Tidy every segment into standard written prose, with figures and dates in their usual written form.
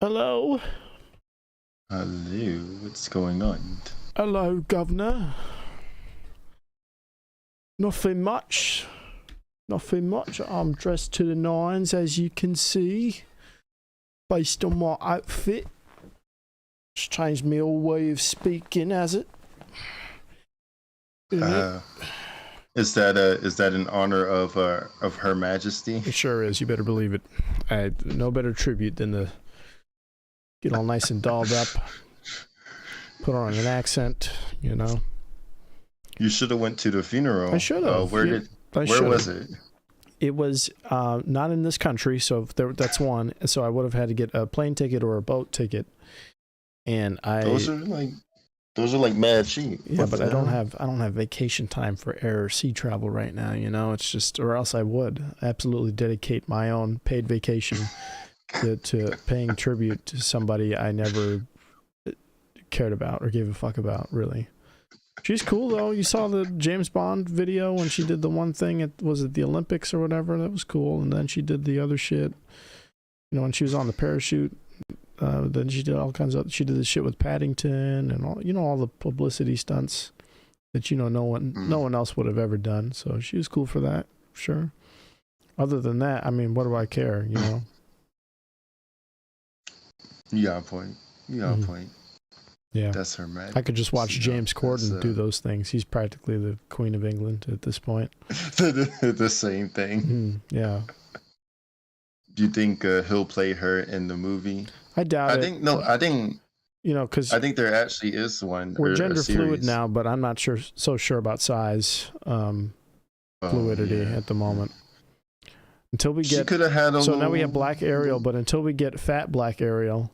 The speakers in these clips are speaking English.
Hello. Hello, what's going on? Hello, Governor. Nothing much. Nothing much. I'm dressed to the nines, as you can see, based on my outfit. It's changed my whole way of speaking, has it? Is that in honor of Her Majesty? It sure is. You better believe it. I had no better tribute than to get all nice and dolled up, put on an accent, you know. You should have went to the funeral. I should have. Where was it? It was not in this country, so that's one. So I would have had to get a plane ticket or a boat ticket, and those are like mad cheap. Yeah, but I don't have vacation time for air or sea travel right now. You know, it's just, or else I would absolutely dedicate my own paid vacation to paying tribute to somebody I never cared about or gave a fuck about. Really. She's cool though. You saw the James Bond video when she did the one thing was it the Olympics or whatever? That was cool. And then she did the other shit. You know, when she was on the parachute. Then she did all kinds of. She did the shit with Paddington and all the publicity stunts that no one else would have ever done. So she was cool for that, sure. Other than that, I mean, what do I care? You know. You got a point. Yeah, that's Her Majesty. I could just watch James Corden do those things. He's practically the Queen of England at this point. the same thing. Yeah. Do you think he'll play her in the movie? I doubt it. I think. You know, because I think there actually is one. We're gender fluid now, but I'm not so sure about size fluidity at the moment. Until we get, she could have had a. So now we have Black Ariel, but until we get fat Black Ariel,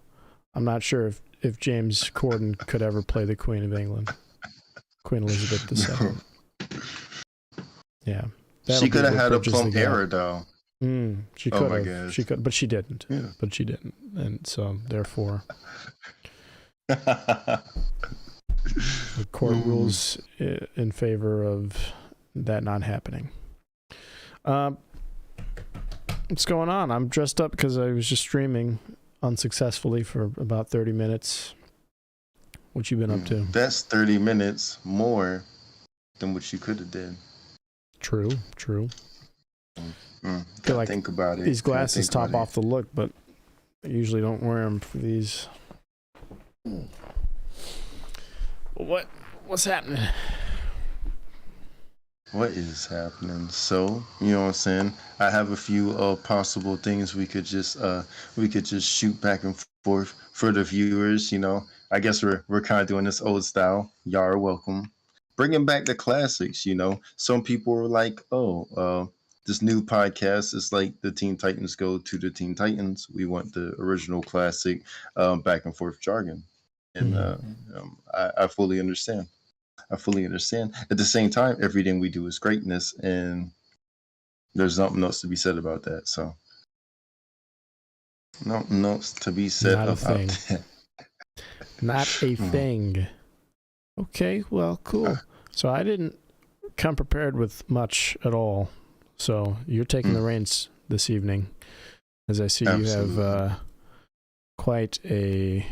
I'm not sure if James Corden could ever play the Queen of England, Queen Elizabeth II. Yeah, she could have had a plump era though. She could have. She could, but she didn't. Yeah. But she didn't, and so therefore, the court rules in favor of that not happening. What's going on? I'm dressed up because I was just streaming unsuccessfully for about 30 minutes. What you been up to? That's 30 minutes more than what you could have did. True. Like think about it. These glasses top off the look, but I usually don't wear them for these. What's happening? What is happening? So, you know what I'm saying? I have a few possible things we could just shoot back and forth for the viewers, you know. I guess we're kind of doing this old style. Y'all are welcome. Bringing back the classics, you know. Some people were like, this new podcast is like the Teen Titans go to the Teen Titans. We want the original classic back and forth jargon. And I fully understand. At the same time, everything we do is greatness, and there's nothing else to be said about that. So, nothing else to be said about that. Not a thing. Okay, well, cool. So I didn't come prepared with much at all. So you're taking the reins this evening, as I see Absolutely. You have quite a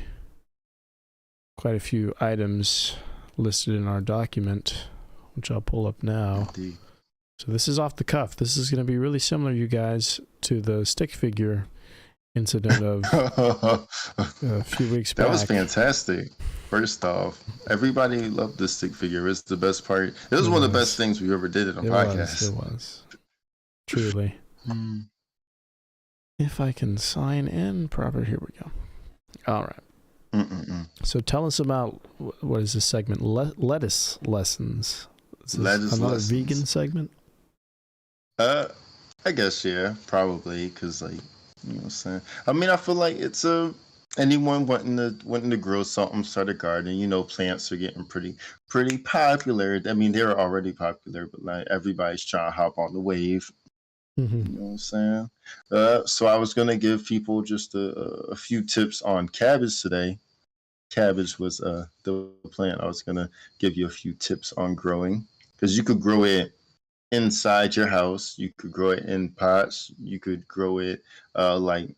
few items listed in our document, which I'll pull up now. Indeed. So this is off the cuff. This is going to be really similar, you guys, to the stick figure incident of a few weeks back. That was fantastic. First off, everybody loved the stick figure. It's the best part. It was one of the best things we ever did on a podcast. It was. Truly. If I can sign in proper, here we go. All right. So tell us about, what is this segment? Lettuce lessons. Is this another vegan segment? I guess, yeah, probably, because, like, you know what I'm saying? I mean, I feel like it's anyone wanting to grow something, start a garden, you know, plants are getting pretty popular. I mean, they're already popular, but like everybody's trying to hop on the wave. Mm-hmm. You know what I'm saying? So I was going to give people just a few tips on cabbage today. Cabbage was the plant I was going to give you a few tips on growing, because you could grow it inside your house. You could grow it in pots. You could grow it like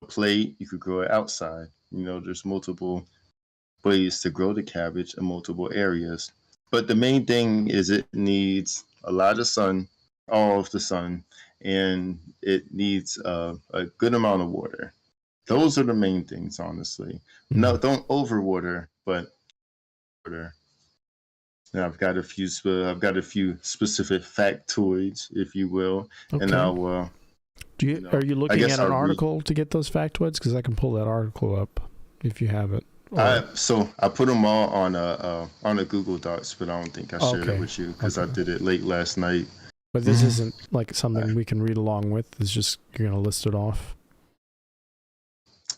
plate, you could grow it outside. There's multiple ways to grow the cabbage in multiple areas. But the main thing is it needs a lot of sun, all of the sun, and it needs a good amount of water. Those are the main things, honestly. No, don't overwater, but water. Now I've got a few specific factoids, if you will, Okay. and I'll. Are you looking at an article to get those factoids? Because I can pull that article up if you have it. So I put them all on a Google Docs, but I don't think I shared it with you because I did it late last night. But this isn't like something we can read along with. It's just you're gonna list it off.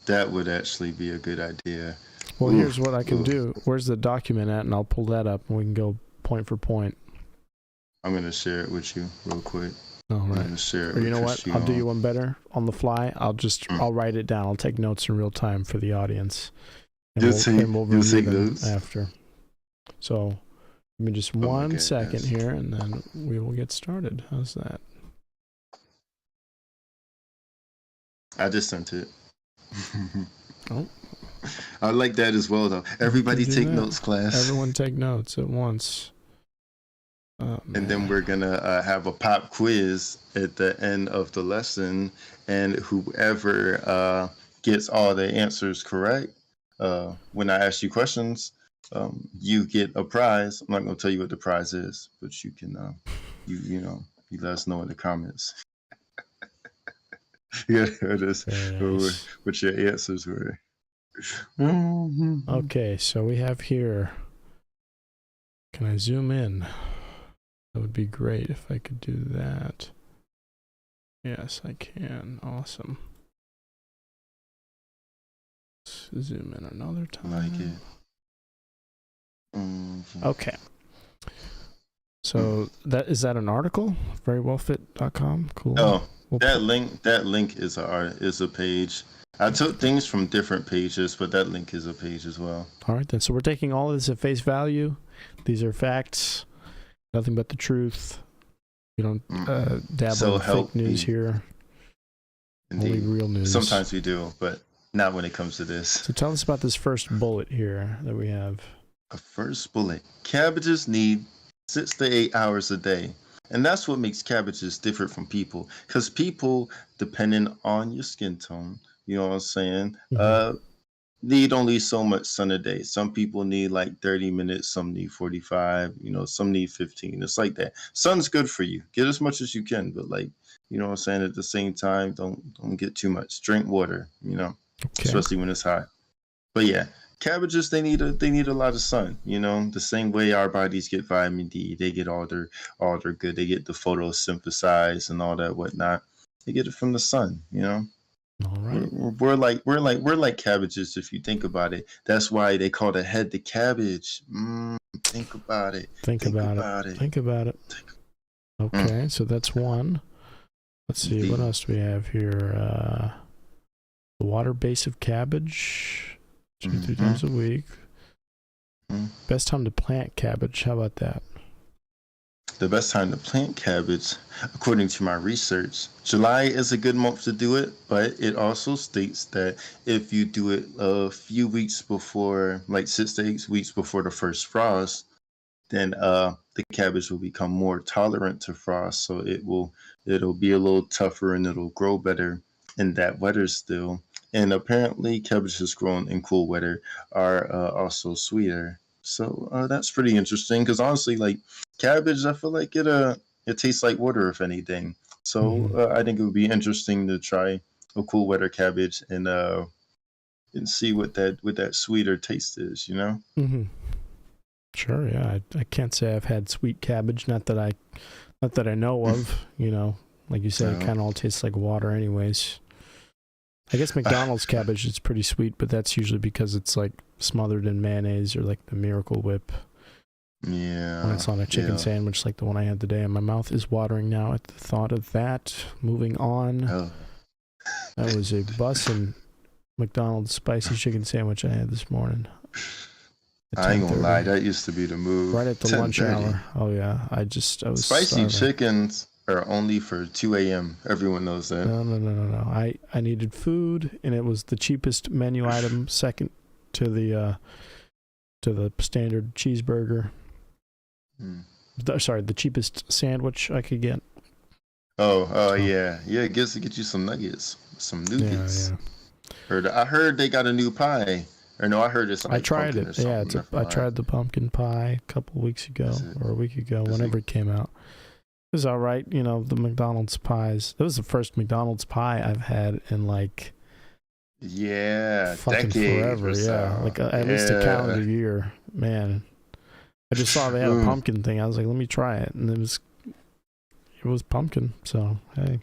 That would actually be a good idea. Well, here's what I can do. Where's the document at? And I'll pull that up and we can go point for point. I'm going to share it with you real quick. All right. I'm going to share it or you know what? I'll do you one better on the fly. I'll write it down. I'll take notes in real time for the audience. And we'll review them after. So give me just 1 second here and then we will get started. How's that? I just sent it. Oh. I like that as well, though. Everybody take notes, class. Everyone take notes at once. And then we're going to have a pop quiz at the end of the lesson. And whoever gets all the answers correct, when I ask you questions, you get a prize. I'm not going to tell you what the prize is, but you can, you let us know in the comments. Yeah, it is. Nice. What your answers were. Okay, so we have here. Can I zoom in? That would be great if I could do that. Yes, I can. Awesome. Let's zoom in another time. Like it. Okay. So is that an article? Verywellfit.com. Cool. Oh, that link is a page. I took things from different pages, but that link is a page as well. All right, then. So we're taking all of this at face value. These are facts, nothing but the truth. We don't dabble in fake news here. Indeed. Only real news. Sometimes we do, but not when it comes to this. So tell us about this first bullet here that we have. A first bullet. Cabbages need 6 to 8 hours a day. And that's what makes cabbages different from people. Because people, depending on your skin tone, you know what I'm saying, need only so much sun a day. Some people need like 30 minutes, some need 45, some need 15. It's like that. Sun's good for you. Get as much as you can, but like, you know what I'm saying, at the same time, don't get too much. Drink water, especially when it's hot. But yeah, cabbages, they need a lot of sun, the same way our bodies get vitamin D. They get all their good. They get the photosynthesize and all that whatnot. They get it from the sun, All right. We're like cabbages if you think about it. That's why they call the head the cabbage. Think about it. Think about it. Okay, so that's one. Let's see, what else do we have here? The water base of cabbage, 2-3 times a week. Best time to plant cabbage. How about that? The best time to plant cabbage, according to my research, July is a good month to do it, but it also states that if you do it a few weeks before, like 6 to 8 weeks before the first frost, then the cabbage will become more tolerant to frost, so it'll be a little tougher and it'll grow better in that weather still. And apparently cabbages grown in cool weather are also sweeter. So that's pretty interesting because honestly, like cabbage, I feel like it tastes like water if anything. So I think it would be interesting to try a cool weather cabbage and see what that sweeter taste is, Sure, yeah. I can't say I've had sweet cabbage, not that I know of. Like you said, it kind of all tastes like water, anyways. I guess McDonald's cabbage is pretty sweet, but that's usually because it's like smothered in mayonnaise or like the Miracle Whip. Yeah. When it's on a chicken sandwich like the one I had today, and my mouth is watering now at the thought of that. Moving on. Oh. That was a bussin' McDonald's spicy chicken sandwich I had this morning. I ain't gonna lie, that used to be the move. Right at the lunch hour. Oh yeah, I was spicy starving. chickens. are only for 2 a.m. Everyone knows that. No. I needed food, and it was the cheapest menu item, second to the standard cheeseburger. Sorry, the cheapest sandwich I could get. Yeah. I guess to get you some nuggets, some nougats. Yeah. I heard they got a new pie. Or no, I heard it's like I tried pumpkin it. or something. Yeah, I tried the pumpkin pie a couple weeks ago or a week ago, whenever it came out. It was all right. You know, the McDonald's pies. It was the first McDonald's pie I've had in like fucking forever. Yeah, like at least a calendar year. Man, I just saw they had a pumpkin thing. I was like, let me try it, and it was pumpkin. So hey.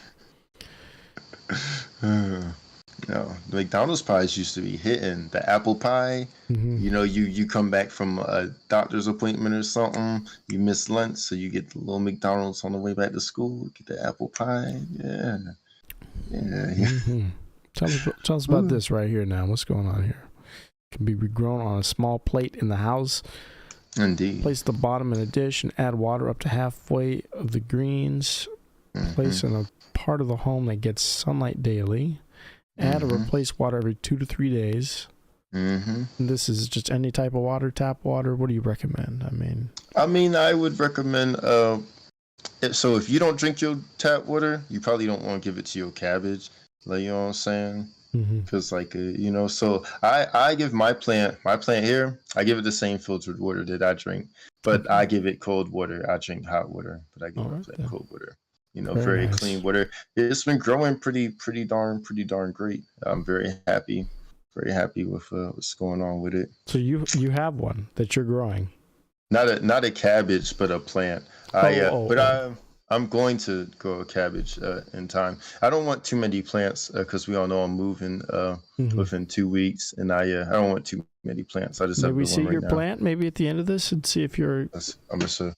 No, the McDonald's pies used to be hitting. The apple pie, you know, you come back from a doctor's appointment or something, you miss lunch, so you get the little McDonald's on the way back to school, get the apple pie. Yeah. Tell us about this right here now. What's going on here? Can be regrown on a small plate in the house. Indeed. Place the bottom in a dish and add water up to halfway of the greens. Place in a part of the home that gets sunlight daily. Add or replace water every 2 to 3 days. This is just any type of water, tap water. What do you recommend? I mean, I would recommend. So if you don't drink your tap water, you probably don't want to give it to your cabbage. Like, you know what I'm saying? Because you know, so I give my plant here. I give it the same filtered water that I drink, but I give it cold water. I drink hot water, but I give my plant cold water. You know, very nice. Clean water. It's been growing pretty darn great. I'm very happy with what's going on with it. So you have one that you're growing? Not a cabbage, but a plant. I'm going to grow a cabbage in time. I don't want too many plants because we all know I'm moving within 2 weeks, and I don't want too many plants. I just have the one right now. Maybe see your plant maybe at the end of this and see if you're. I'm gonna.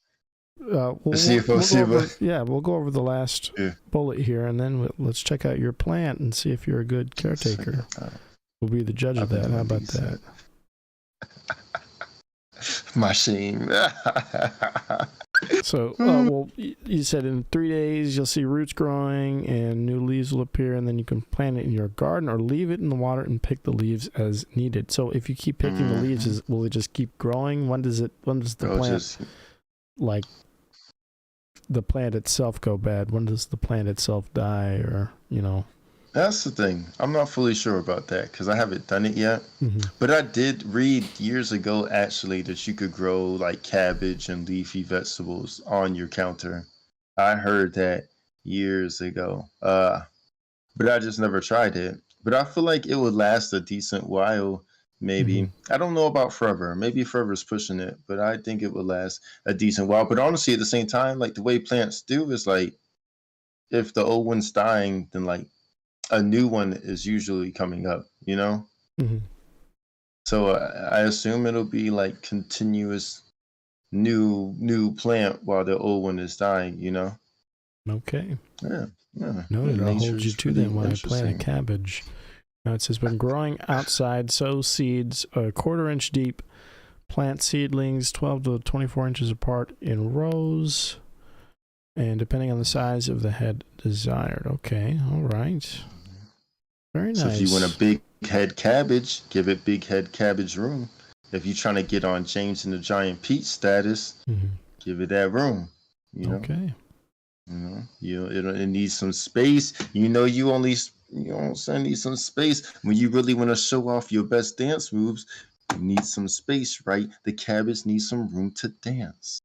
We'll go over the last bullet here, and then let's check out your plant and see if you're a good caretaker. We'll be the judge of that. How about that? My shame. So, well, you said in 3 days you'll see roots growing and new leaves will appear, and then you can plant it in your garden or leave it in the water and pick the leaves as needed. So, if you keep picking the leaves, will it just keep growing? When does the plant like the plant itself go bad? When does the plant itself die, or you know? That's the thing. I'm not fully sure about that because I haven't done it yet. But I did read years ago actually that you could grow like cabbage and leafy vegetables on your counter. I heard that years ago. But I just never tried it. But I feel like it would last a decent while. Maybe. I don't know about forever. Maybe forever's pushing it, but I think it would last a decent while. But honestly, at the same time, like the way plants do is like, if the old one's dying, then like a new one is usually coming up, you know? So I assume it'll be like continuous new plant while the old one is dying, you know? Okay. Yeah. Noted. I'll hold you to them when I plant a cabbage. Now it says, when growing outside, sow seeds a 1/4 inch deep. Plant seedlings 12 to 24 inches apart in rows, and depending on the size of the head desired. Okay, all right. Very nice. So if you want a big head cabbage, give it big head cabbage room. If you're trying to get on James and the Giant Peach status, give it that room. You know? Okay. You know, it needs some space. You know, you only... You know what I'm saying? Need some space. When you really want to show off your best dance moves, you need some space, right? The cabbage needs some room to dance.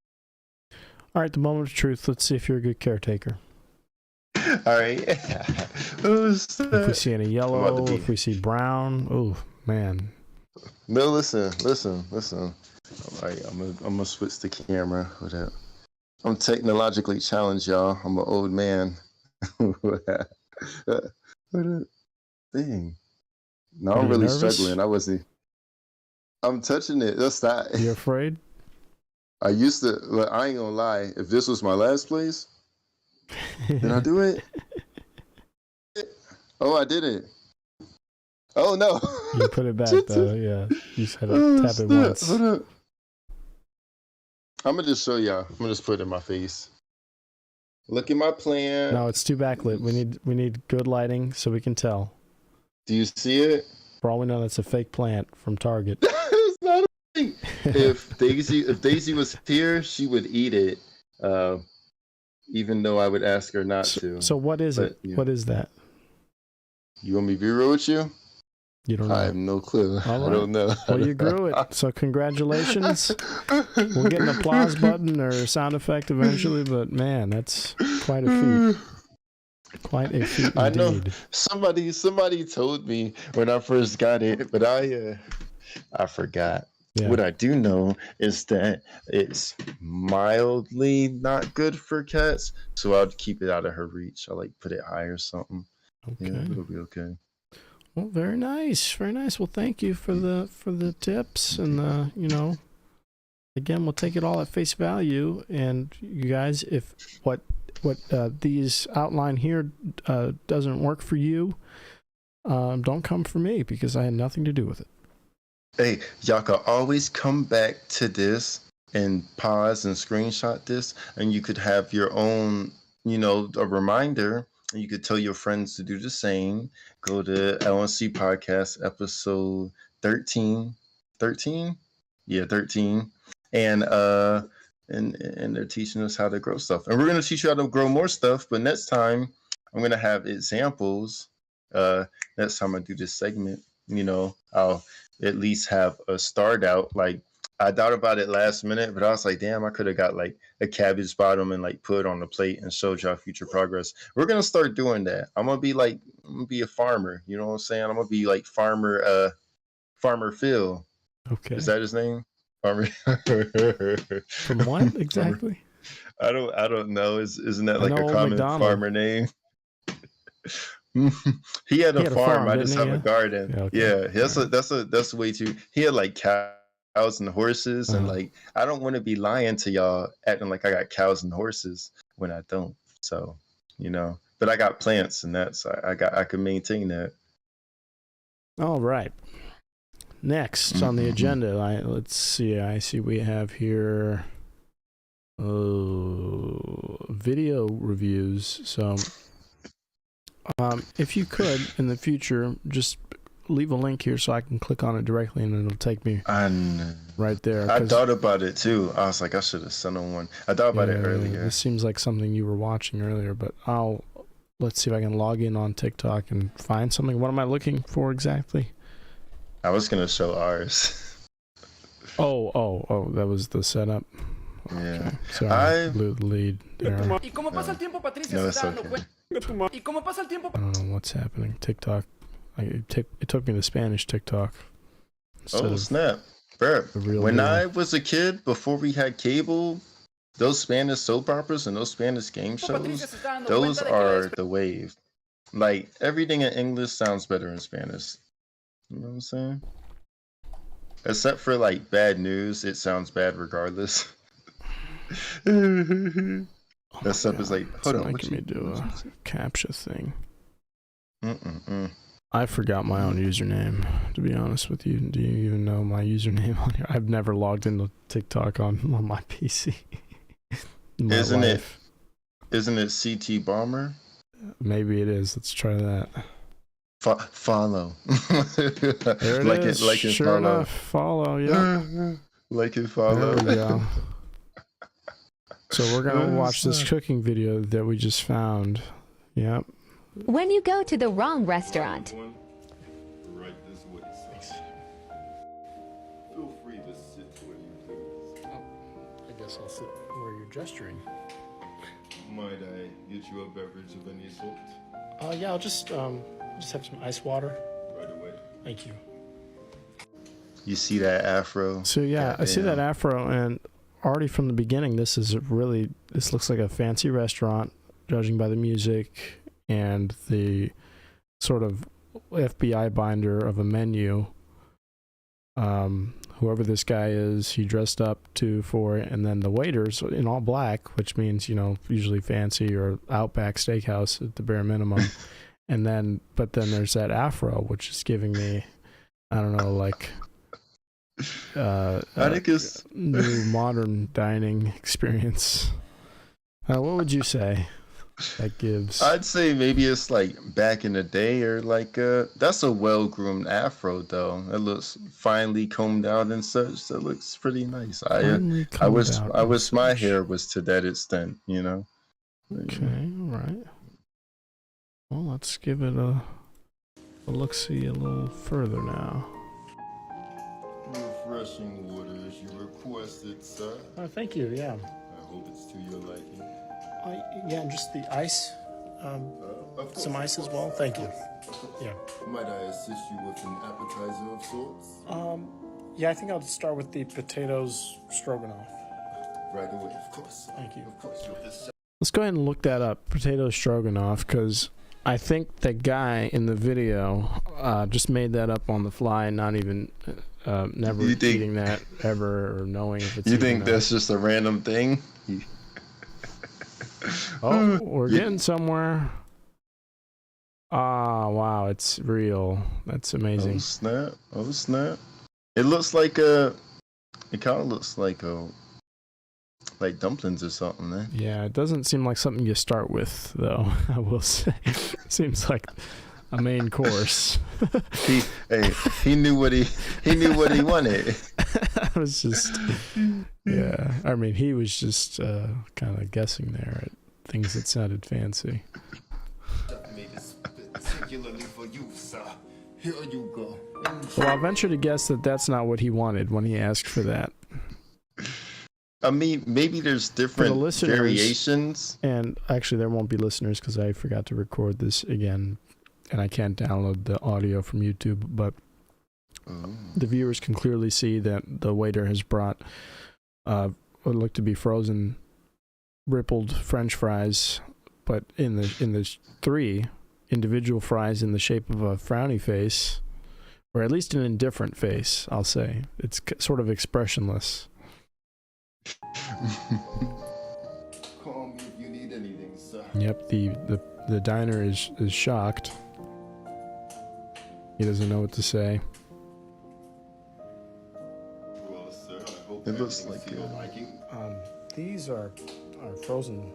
All right, the moment of truth. Let's see if you're a good caretaker. All right. If we see any yellow, if we see brown, oh, man. No, listen. All right, I'm gonna switch the camera for that. I'm technologically challenged, y'all. I'm an old man. What a thing. No, I'm really struggling. I'm touching it. That's not. You afraid? I used to, but I ain't gonna lie. If this was my last place, did I do it? Oh, I did it. Oh, no. You put it back, though. Yeah. You just had to tap it once. Hold up. I'm gonna just show y'all. I'm gonna just put it in my face. Look at my plant. No, it's too backlit. We need good lighting so we can tell. Do you see it? For all we know, that's a fake plant from Target. It's not a thing. If Daisy was here, she would eat it. Even though I would ask her not to. So what is it? Yeah. What is that? You want me to be real with you? You don't know. I have no clue. All right. I don't know. Well, you grew it. So congratulations. We'll get an applause button or a sound effect eventually, but man, that's quite a feat. Quite a feat indeed. I know somebody told me when I first got it, but I forgot. Yeah. What I do know is that it's mildly not good for cats, so I'll keep it out of her reach. I'll put it high or something. Okay. Yeah, it'll be okay. Well, very nice, very nice. Well, thank you for the tips, and again, we'll take it all at face value. And you guys, if what these outline here doesn't work for you, don't come for me because I had nothing to do with it. Hey, y'all can always come back to this and pause and screenshot this, and you could have your own, a reminder. You could tell your friends to do the same. Go to L&C Podcast episode 13. 13? Yeah, 13. And they're teaching us how to grow stuff. And we're going to teach you how to grow more stuff, but next time I'm going to have examples. Next time I do this segment, I'll at least have a start out. I thought about it last minute, but I was like, damn, I could have got a cabbage bottom and put it on the plate and showed y'all future progress. We're gonna start doing that. I'm gonna be a farmer. You know what I'm saying? I'm gonna be Farmer Phil. Okay. Is that his name? Farmer. From what exactly? I don't know. Isn't that a common McDonald farmer name? He had a farm. I just have a garden. Yeah, okay. Yeah, that's way too. He had cows and horses, and I don't want to be lying to y'all acting like I got cows and horses when I don't. So, but I got plants and that, so I can maintain that. All right. Next on the agenda, let's see. I see we have here video reviews. So, if you could in the future, just leave a link here so I can click on it directly and it'll take me right there. I thought about it too. I was like, I should have sent on one. I thought about it earlier. This seems like something you were watching earlier, but let's see if I can log in on TikTok and find something. What am I looking for exactly? I was going to show ours. Oh, that was the setup. Yeah. Okay. Sorry, I blew the lead there. No, it's okay. I don't know what's happening. TikTok. It took me to Spanish TikTok. Oh, snap. Bro, when I was a kid, before we had cable, those Spanish soap operas and those Spanish game shows, those are the wave. Everything in English sounds better in Spanish. You know what I'm saying? Except for bad news, it sounds bad regardless. That stuff is hold on. Making me do a CAPTCHA thing. Mm-mm-mm. I forgot my own username, to be honest with you. Do you even know my username on here? I've never logged into TikTok on my PC. Isn't it CT Bomber? Maybe it is. Let's try that. Follow. There it is. Sure follow. Enough. Follow, yeah. Like and follow. There we go. So we're going to watch this cooking video that we just found. Yep. When you go to the wrong restaurant. Right this way, so. Feel free to sit where you please. Oh, I guess I'll sit where you're gesturing. Might I get you a beverage of any sort? Yeah, I'll just have some ice water. Right away. Thank you. You see that afro? So yeah, I see that afro, and already from the beginning, this looks like a fancy restaurant, judging by the music and the sort of FBI binder of a menu. Whoever this guy is, he dressed up for it, and then the waiters in all black, which means, usually fancy or Outback Steakhouse at the bare minimum. But then there's that afro, which is giving me, I don't know, I think it's new modern dining experience. What would you say? that gives. I'd say maybe it's like back in the day, or like that's a well-groomed afro though. It looks finely combed out and such. That looks pretty nice. I wish my hair was to that extent, you know. Okay, all right. Well, let's give it a look-see a little further now. Refreshing water as you requested, sir. Oh, thank you. Yeah. I hope it's to your liking. Yeah, just the ice. Some ice as well. Thank you. Yeah. Might I assist you with an appetizer of sorts? Yeah, I think I'll start with the potatoes stroganoff. Right away, of course. Thank you. Of course, Let's go ahead and look that up, potato stroganoff, because I think the guy in the video just made that up on the fly, not even never eating that ever or knowing if it's. You think that's just a random thing? Oh, we're getting somewhere. Ah, wow, it's real. That's amazing. Oh snap! Oh snap! It looks like a. It kind of looks like like dumplings or something, man. Yeah, it doesn't seem like something you start with, though. I will say, seems like a main course. he knew what he wanted. I was just, yeah. I mean, he was just kind of guessing there at things that sounded fancy. Made this particularly for you, sir. Here you go. Well, I'll venture to guess that that's not what he wanted when he asked for that. I mean, maybe there's different variations. And actually, there won't be listeners because I forgot to record this again, and I can't download the audio from YouTube. But the viewers can clearly see that the waiter has brought what look to be frozen, rippled French fries, but in the 3 individual fries in the shape of a frowny face, or at least an indifferent face. I'll say it's sort of expressionless. Call me if you need anything, sir. Yep, the diner is shocked. He doesn't know what to say. Well, sir, I hope it looks like your liking. These are frozen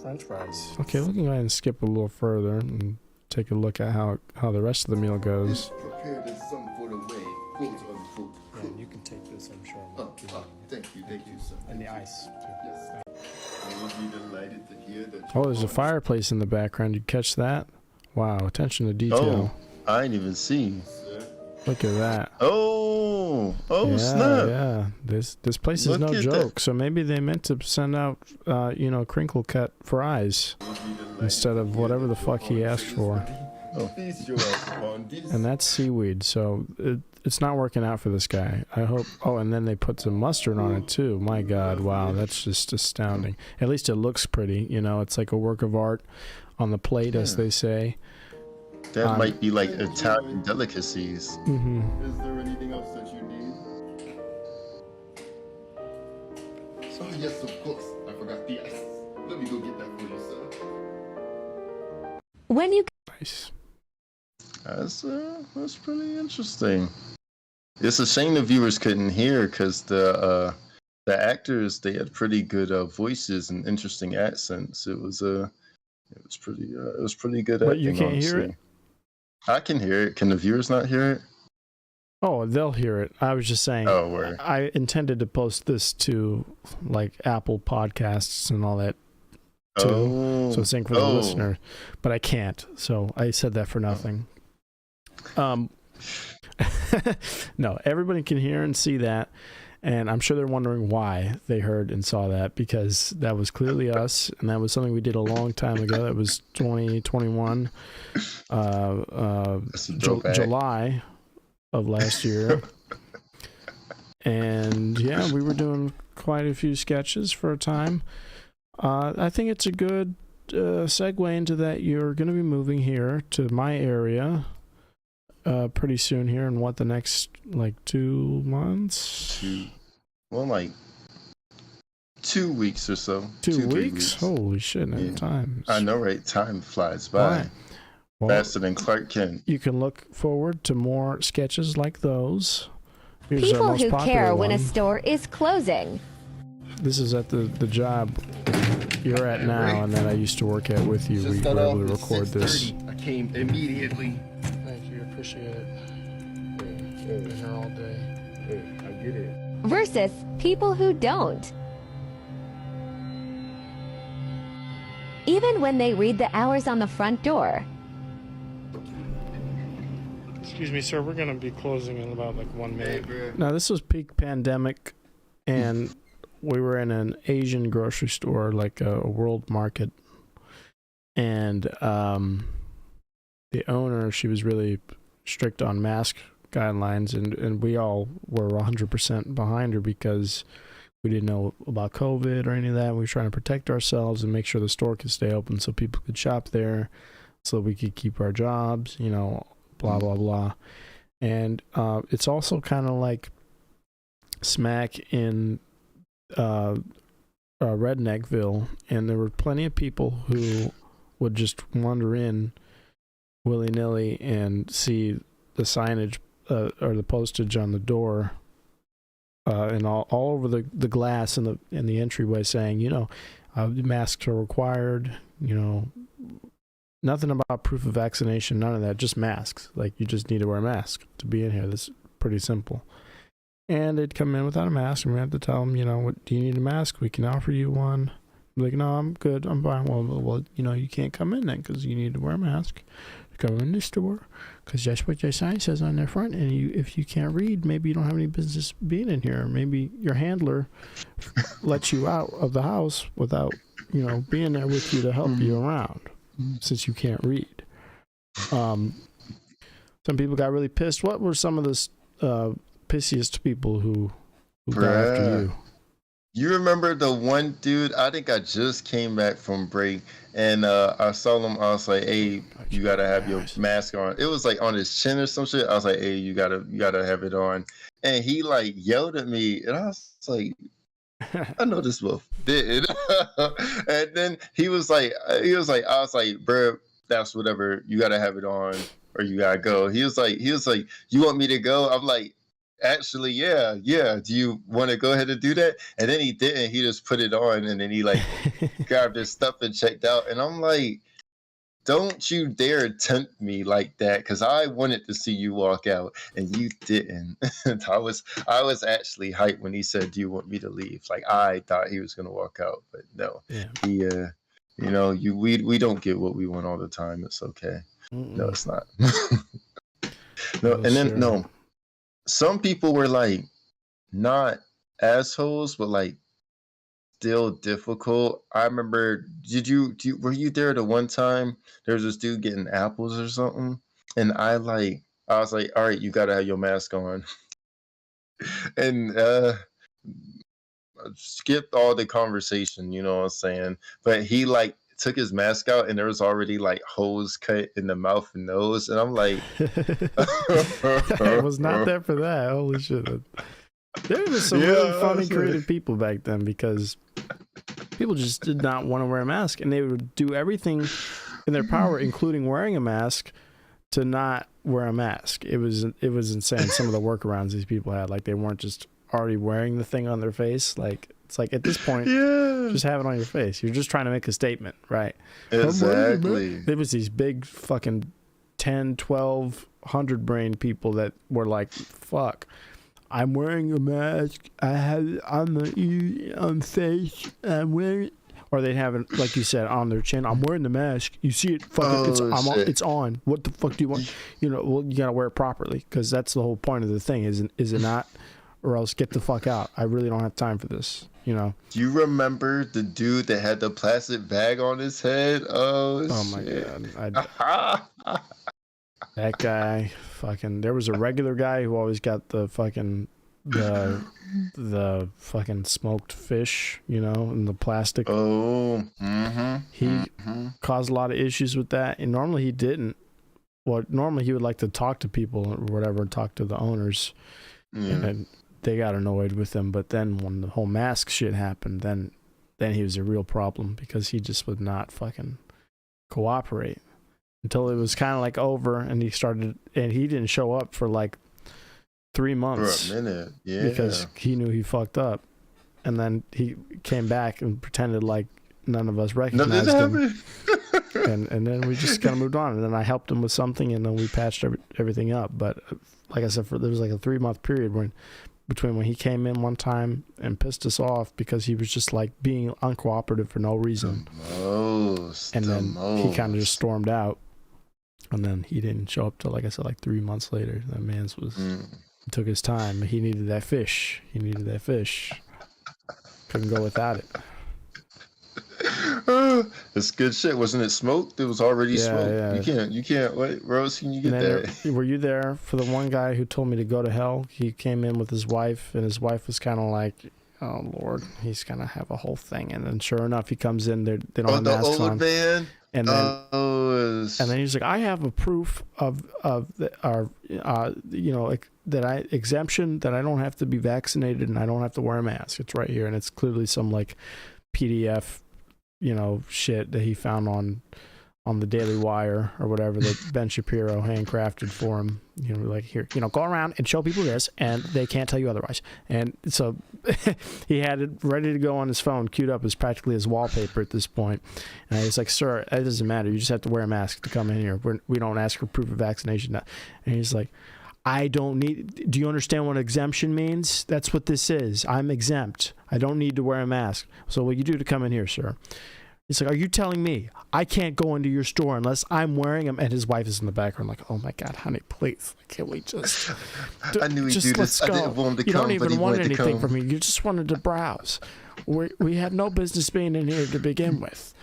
French fries. Okay, we can go ahead and skip a little further and take a look at how the rest of the meal goes. Prepared in some sort of way, quote unquote. Yeah, you can take this, I'm sure. Thank you, sir. And the ice, too. Yes. I would be delighted to hear that. Oh, there's a fireplace in the background. You catch that? Wow, attention to detail. Oh, I didn't even see. Look at that. Oh, yeah, snap. Yeah, this place is no joke. So maybe they meant to send out, crinkle cut fries instead of whatever the fuck he asked for. And that's seaweed, so it's not working out for this guy. I hope. Oh, and then they put some mustard on it too. My God, wow, that's just astounding. At least it looks pretty. It's like a work of art on the plate, as they say. That might be like Italian delicacies. Mm-hmm. Is there anything else that you need? Oh yes, of course. I forgot the ice. Let me go get that for you, sir. When you Nice. That's pretty interesting. It's a shame the viewers couldn't hear because the actors, they had pretty good voices and interesting accents. It was pretty good. But you can't hear it? I can hear it. Can the viewers not hear it? Oh, they'll hear it. I was just saying. Oh, where? I intended to post this to like Apple Podcasts and all that too. Oh. So sync for the listener, but I can't. So I said that for nothing. No, everybody can hear and see that. And I'm sure they're wondering why they heard and saw that, because that was clearly us, and that was something we did a long time ago. That was 2021, July of last year. And yeah, we were doing quite a few sketches for a time. I think it's a good segue into that. You're going to be moving here to my area pretty soon here in the next 2 months? Like 2 weeks or so. 2 weeks? Holy shit, time. I know, right? Time flies by. Well, faster than Clark Kent. You can look forward to more sketches like those. Here's people who care when a store is closing. This is at the job. you're at now, and then I used to work at with you. Just We got were off able to at record this. 6:30. I came immediately. Thank you, appreciate it. Been here all day. I get it. Versus people who don't. Even when they read the hours on the front door. Excuse me, sir. We're gonna be closing in about like 1 minute. Hey, bro. Now, this was peak pandemic, and we were in an Asian grocery store, like a world market, and the owner, she was really strict on mask guidelines, and we all were 100% behind her because we didn't know about COVID or any of that. We were trying to protect ourselves and make sure the store could stay open so people could shop there, so we could keep our jobs, you know, blah, blah, blah. And it's also kind of like smack in Redneckville, and there were plenty of people who would just wander in willy-nilly and see the signage or the postage on the door and all over the glass in the entryway saying, you know, masks are required, you know, nothing about proof of vaccination, none of that, just masks. Like, you just need to wear a mask to be in here. This is pretty simple. And they'd come in without a mask, and we had to tell them, you know, what, do you need a mask? We can offer you one. Like, no, I'm good, I'm fine. Well, you know, you can't come in then because you need to wear a mask to go in the store, because that's what your sign says on their front. And if you can't read, maybe you don't have any business being in here. Maybe your handler lets you out of the house without, you know, being there with you to help you around, since you can't read. Some people got really pissed. What were some of the pissiest people who got after you? You remember the one dude? I think I just came back from break, and I saw him. I was like, "Hey, you gotta have your mask on." It was like on his chin or some shit. I was like, "Hey, you gotta have it on." And he like yelled at me, and I was like, "I know this wolf did." And then he was like, I was like, "Bro, that's whatever. You gotta have it on, or you gotta go." He was like, "You want me to go?" I'm like, actually, yeah. Do you want to go ahead and do that? And then he didn't. He just put it on, and then he like grabbed his stuff and checked out. And I'm like, don't you dare tempt me like that, because I wanted to see you walk out, and you didn't. I was actually hyped when he said, "Do you want me to leave?" Like, I thought he was gonna walk out, but no. Yeah. He, you know, we don't get what we want all the time. It's okay. No, it's not. No, and then no. Some people were like not assholes, but like still difficult. I remember, were you there the one time there was this dude getting apples or something? And I was like, all right, you gotta have your mask on. And skipped all the conversation, you know what I'm saying? But he like took his mask out, and there was already like holes cut in the mouth and nose, and I'm like, I was not there for that. Holy shit. There was some really funny, creative people back then, because people just did not want to wear a mask, and they would do everything in their power, including wearing a mask, to not wear a mask. It was insane. Some of the workarounds these people had, like they weren't just already wearing the thing on their face. Like, it's like, at this point, just have it on your face. You're just trying to make a statement, right? Exactly. There was these big fucking 10, 12, 100 brain people that were like, fuck, I'm wearing a mask. I have it on the face. I'm wearing it. Or they'd have it, like you said, on their chin. I'm wearing the mask. You see it? Fucking, it's on. What the fuck do you want? You know, well, you gotta wear it properly, because that's the whole point of the thing, is it not? Or else get the fuck out. I really don't have time for this. You know. Do you remember the dude that had the plastic bag on his head? Oh my god. That guy, fucking. There was a regular guy who always got the fucking the fucking smoked fish, you know, and the plastic. He caused a lot of issues with that, and normally he didn't. Well, normally he would like to talk to people or whatever, talk to the owners, and then they got annoyed with him. But then when the whole mask shit happened, then he was a real problem, because he just would not fucking cooperate until it was kind of like over, and he didn't show up for like 3 months for a minute, because he knew he fucked up, and then he came back and pretended like none of us Nothing recognized him. happened. And then we just kind of moved on. And then I helped him with something, and then we patched everything up. But like I said, there was like a 3-month period between when he came in one time and pissed us off because he was just like being uncooperative for no reason. And then he kind of just stormed out. And then he didn't show up till, like I said, like 3 months later. That man's took his time. He needed that fish. Couldn't go without it. It's good shit. Wasn't it smoked? It was already smoked. Yeah. You can't. Wait, Rose, can you get that? Were you there for the one guy who told me to go to hell? He came in with his wife, and his wife was kind of like, "Oh Lord, he's gonna have a whole thing." And then, sure enough, he comes in. They don't have masks on. Man. And then, he's like, "I have a proof of our exemption that I don't have to be vaccinated and I don't have to wear a mask. It's right here." And it's clearly some like PDF, shit that he found on the Daily Wire or whatever that Ben Shapiro handcrafted for him. Like, here, go around and show people this, and they can't tell you otherwise. And so he had it ready to go on his phone, queued up as practically his wallpaper at this point. And I was like, "Sir, it doesn't matter. You just have to wear a mask to come in here. We don't ask for proof of vaccination." And he's like, "I don't need. Do you understand what exemption means? That's what this is. I'm exempt. I don't need to wear a mask. So what you do to come in here, sir?" He's like, "Are you telling me I can't go into your store unless I'm wearing them?" And his wife is in the background like, "Oh my God, honey, please. Can we just... I knew he'd do this. Let's go. I didn't want him to you come, don't even but he want wanted to anything come. from me. You just wanted to browse. We had no business being in here to begin with.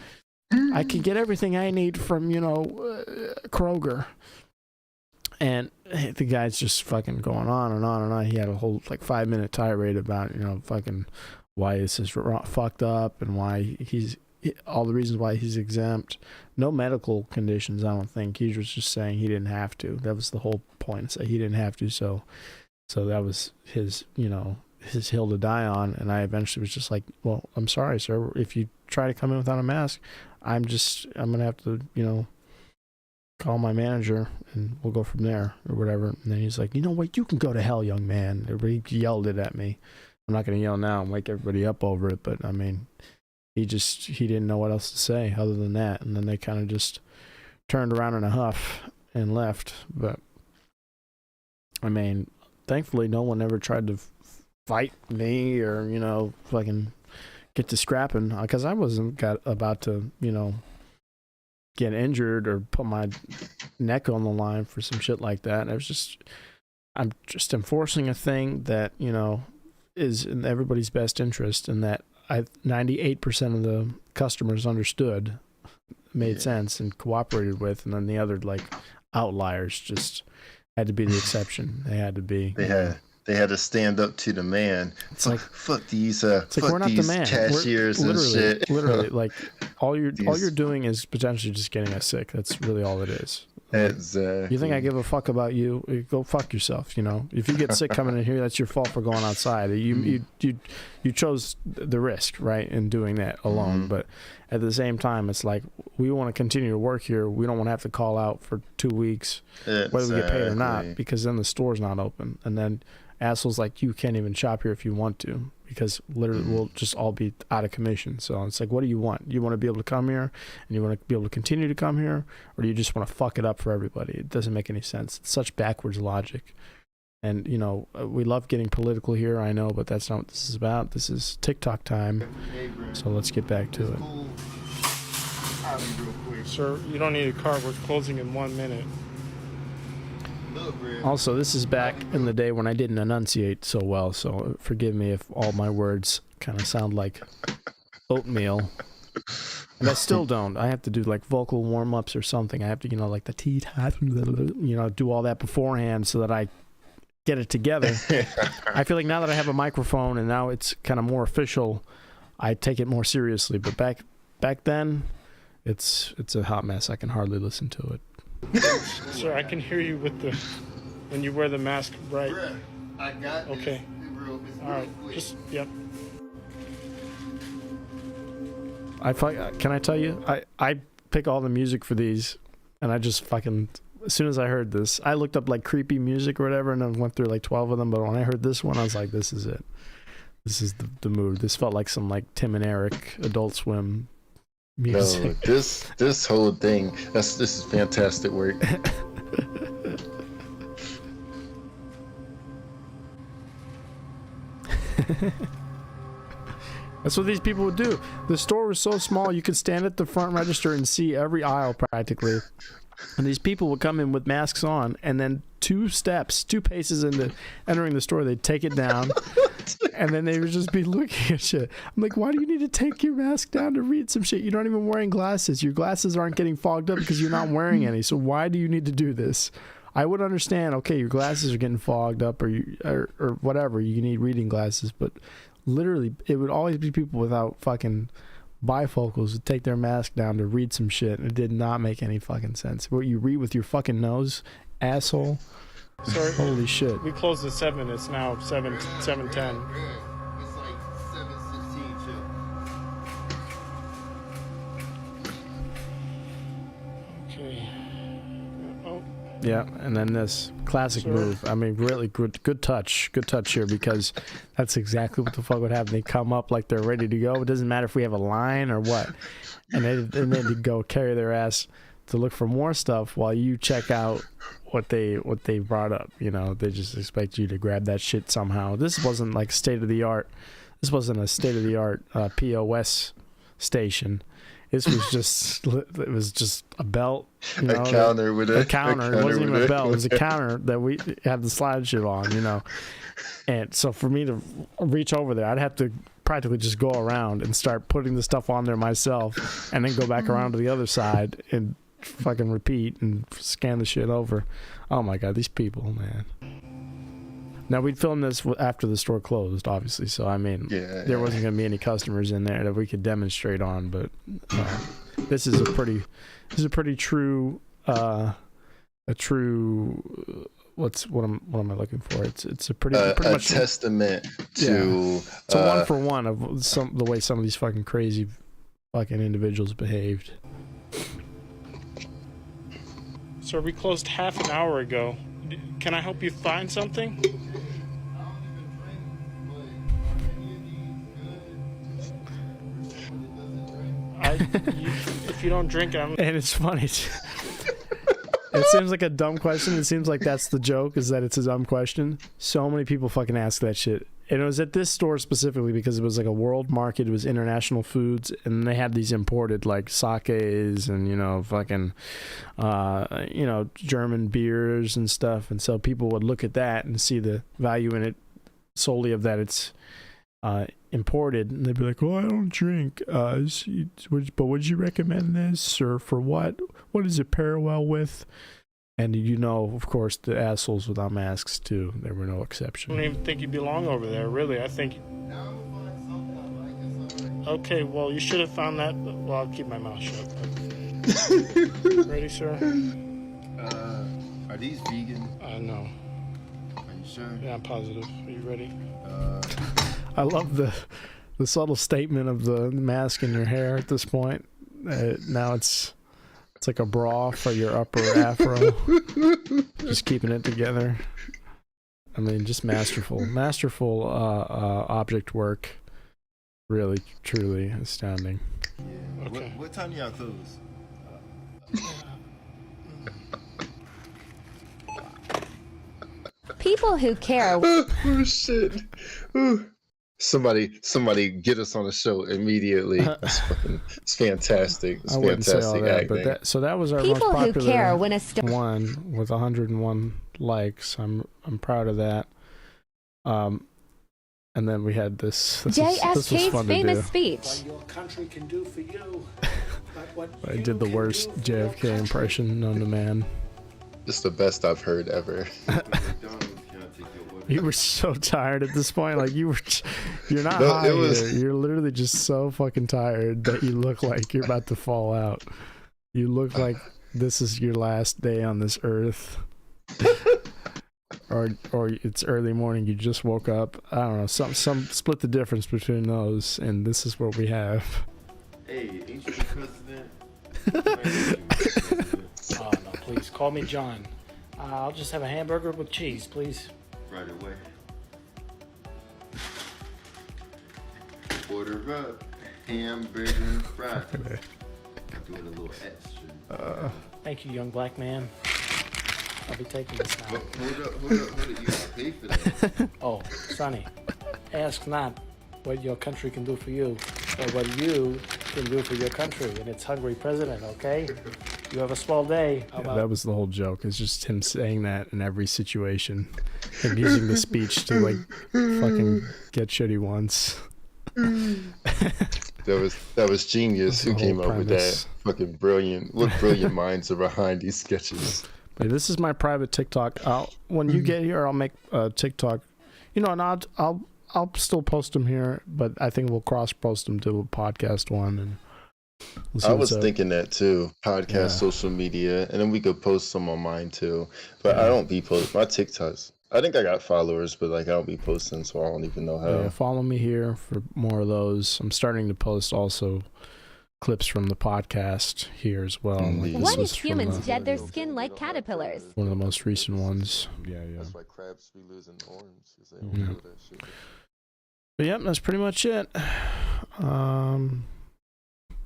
I can get everything I need from, Kroger." And the guy's just fucking going on and on and on. He had a whole 5-minute tirade about, fucking why this is fucked up and why all the reasons why he's exempt. No medical conditions, I don't think. He was just saying he didn't have to. That was the whole point. So he didn't have to. So that was his, his hill to die on. And I eventually was just like, "Well, I'm sorry, sir. If you try to come in without a mask, I'm going to have to, call my manager and we'll go from there," or whatever. And then he's like, "You know what? You can go to hell, young man." Everybody yelled it at me. I'm not going to yell now and wake everybody up over it, but I mean, he didn't know what else to say other than that. And then they kind of just turned around in a huff and left. But I mean, thankfully no one ever tried to fight me or, fucking get to scrapping, because I wasn't about to, get injured or put my neck on the line for some shit like that. I'm just enforcing a thing that, is in everybody's best interest, and that 98% of the customers understood, made sense, and cooperated with, and then the other outliers just had to be the exception. They had to be. They had to stand up to the man. It's like fuck these we're not the man. cashiers and shit. Literally, all you're doing is potentially just getting us sick. That's really all it is. Exactly. You think I give a fuck about you? Go fuck yourself. If you get sick coming in here, that's your fault for going outside. You chose the risk, right, in doing that alone. Mm-hmm. But at the same time, it's like, we want to continue to work here. We don't want to have to call out for 2 weeks, whether we get paid or not, because then the store's not open, and then assholes like you can't even shop here if you want to, because literally we'll just all be out of commission. So it's like, what do you want? You want to be able to come here and you want to be able to continue to come here, or do you just want to fuck it up for everybody? It doesn't make any sense. It's such backwards logic. And, we love getting political here, I know, but that's not what this is about. This is TikTok time. So let's get back to it. Sir, you don't need a car. We're closing in 1 minute. Also, this is back in the day when I didn't enunciate so well, so forgive me if all my words kind of sound like oatmeal. And I still don't. I have to do vocal warm-ups or something. I have to, the tea, do all that beforehand so that I get it together. I feel like now that I have a microphone and now it's kind of more official, I take it more seriously. But back then, it's a hot mess. I can hardly listen to it. Sir, I can hear you when you wear the mask, right? I got this. Okay. All right. Just, yep. Can I tell you? I pick all the music for these, and I just fucking, as soon as I heard this, I looked up creepy music or whatever, and then went through 12 of them. But when I heard this one, I was like, this is it. This is the mood. This felt like some Tim and Eric Adult Swim music. No, this whole thing, this is fantastic work. That's what these people would do. The store was so small you could stand at the front register and see every aisle practically. And these people would come in with masks on, and then 2 paces into entering the store, they'd take it down, and then they would just be looking at shit. I'm like, why do you need to take your mask down to read some shit? You're not even wearing glasses. Your glasses aren't getting fogged up because you're not wearing any. So why do you need to do this? I would understand, okay, your glasses are getting fogged up, or whatever, you need reading glasses, but literally, it would always be people without fucking bifocals would take their mask down to read some shit, and it did not make any fucking sense. What you read with your fucking nose, asshole? Sorry. Holy shit. We closed at 7. It's now 7:10. It's like 7:16 too. Okay. Oh, Yeah, and then this classic move. I mean, really good touch here, because that's exactly what the fuck would happen. They come up like they're ready to go. It doesn't matter if we have a line or what, and then they go carry their ass to look for more stuff while you check out what they brought up. You know, they just expect you to grab that shit somehow. This wasn't like state of the art. This wasn't a state of the art POS station. This was just a belt, you know, a counter with a counter. It wasn't even a belt. It was a counter that we had the slide shit on, you know. And so for me to reach over there, I'd have to practically just go around and start putting the stuff on there myself, and then go back around to the other side and fucking repeat and scan the shit over. Oh my god, these people, man. Now, we'd film this after the store closed, obviously, so I mean, there wasn't going to be any customers in there that we could demonstrate on, but this is a pretty true, what am I looking for? It's a pretty much testament to it's a one for one of the way some of these fucking crazy fucking individuals behaved. sir, we closed half an hour ago. Can I help you find something? If you don't drink, I'm... And it's funny. It seems like a dumb question. It seems like that's the joke, is that it's a dumb question. So many people fucking ask that shit. And it was at this store specifically because it was like a world market. It was international foods, and they had these imported like sakes and, you know, fucking, you know, German beers and stuff. And so people would look at that and see the value in it solely of that it's imported, and they'd be like, "Oh, I don't drink. But would you recommend this, or for what? What does it pair well with?" And you know, of course, the assholes without masks too. There were no exceptions. I don't even think you belong over there, really. I think... Okay, well, you should have found that. Well, I'll keep my mouth shut. Ready, sir? Are these vegan? No. Are you sure? Yeah, I'm positive. Are you ready? I love the subtle statement of the mask in your hair at this point. Now it's like a bra for your upper afro. Just keeping it together. I mean, just masterful object work. Really, truly astounding. Yeah. Okay. What time do y'all close? People who care. Oh shit! Ooh. Somebody get us on the show immediately. It's fantastic. It's I wouldn't say all that, acting. but that was our People most who popular care when a store. one with 101 likes. I'm proud of that. And then we had this. This was JFK's fun to famous do. speech. What your country can do for you. But what I you did the can worst do for your JFK country. impression known to man. This is the best I've heard ever. You were so tired at this point. Like you're not No, high it was- either. You're literally just so fucking tired that you look like you're about to fall out. You look like this is your last day on this earth. or it's early morning. You just woke up. I don't know. Some split the difference between those, and this is what we have. Hey, ain't you the president? Oh, no, please call me John. I'll just have a hamburger with cheese, please. Right away. Order up hamburger and fries. doing a little extra. Thank you, young black man. I'll be taking this now. Hold up. You gotta pay for that. Oh, Sonny, ask not what your country can do for you, but what you can do for your country and its hungry president, okay? You have a small day. That was the whole joke. It's just him saying that in every situation. Him using the speech to, like, fucking get shit he wants. That was genius. Who came up with that? Fucking brilliant. What brilliant minds are behind these sketches. But this is my private TikTok. When you get here, I'll make a TikTok. You know, and I'll still post them here, but I think we'll cross post them to a podcast one. And I was thinking that too. Podcast, social media, and then we could post some on mine too. But I don't be posting my TikToks. I think I got followers, but like I don't be posting, so I don't even know how. Yeah, follow me here for more of those. I'm starting to post also clips from the podcast here as well. Like what if humans shed their skin like caterpillars? One of the most recent ones. Yeah. That's why crabs be losing orange. They don't do that shit. But yep, that's pretty much it. I'm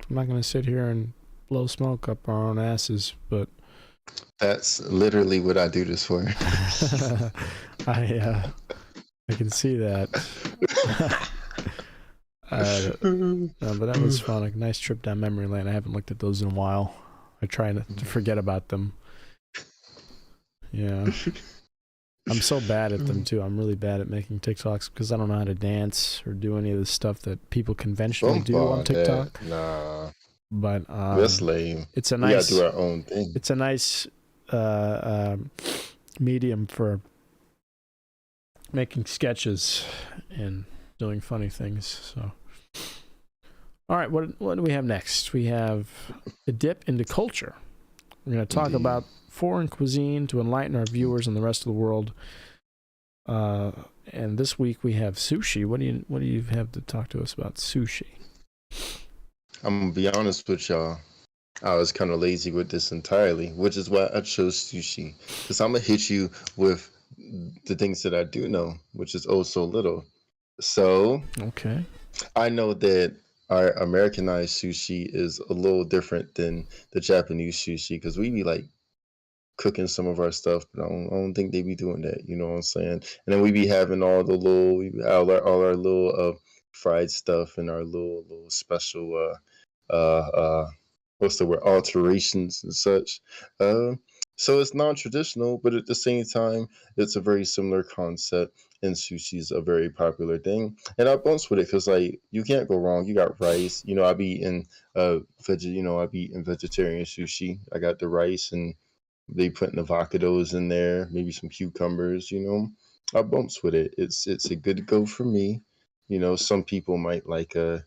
not gonna sit here and blow smoke up our own asses, but that's literally what I do this for. I can see that. But that was fun. A nice trip down memory lane. I haven't looked at those in a while. I try to forget about them. Yeah. I'm so bad at them too. I'm really bad at making TikToks because I don't know how to dance or do any of the stuff that people conventionally do on TikTok. Nah. But that's lame. It's a nice. We gotta do our own thing. It's a nice medium for making sketches and doing funny things. So, all right, what do we have next? We have a dip into culture. We're going to talk about foreign cuisine to enlighten our viewers and the rest of the world. And this week we have sushi. What do you have to talk to us about sushi? I'm gonna be honest with y'all. I was kind of lazy with this entirely, which is why I chose sushi. Because I'm gonna hit you with the things that I do know, which is oh so little. So okay, I know that our Americanized sushi is a little different than the Japanese sushi because we be like cooking some of our stuff, but I don't think they be doing that. You know what I'm saying? And then we be having all our little fried stuff and our little special what's the word, alterations and such. So it's non-traditional, but at the same time, it's a very similar concept. And sushi is a very popular thing, and I bumps with it because like you can't go wrong. You got rice. You know, I be eating vegetarian sushi. I got the rice, and they putting avocados in there, maybe some cucumbers. You know, I bumps with it. It's a good go for me. You know, some people might like a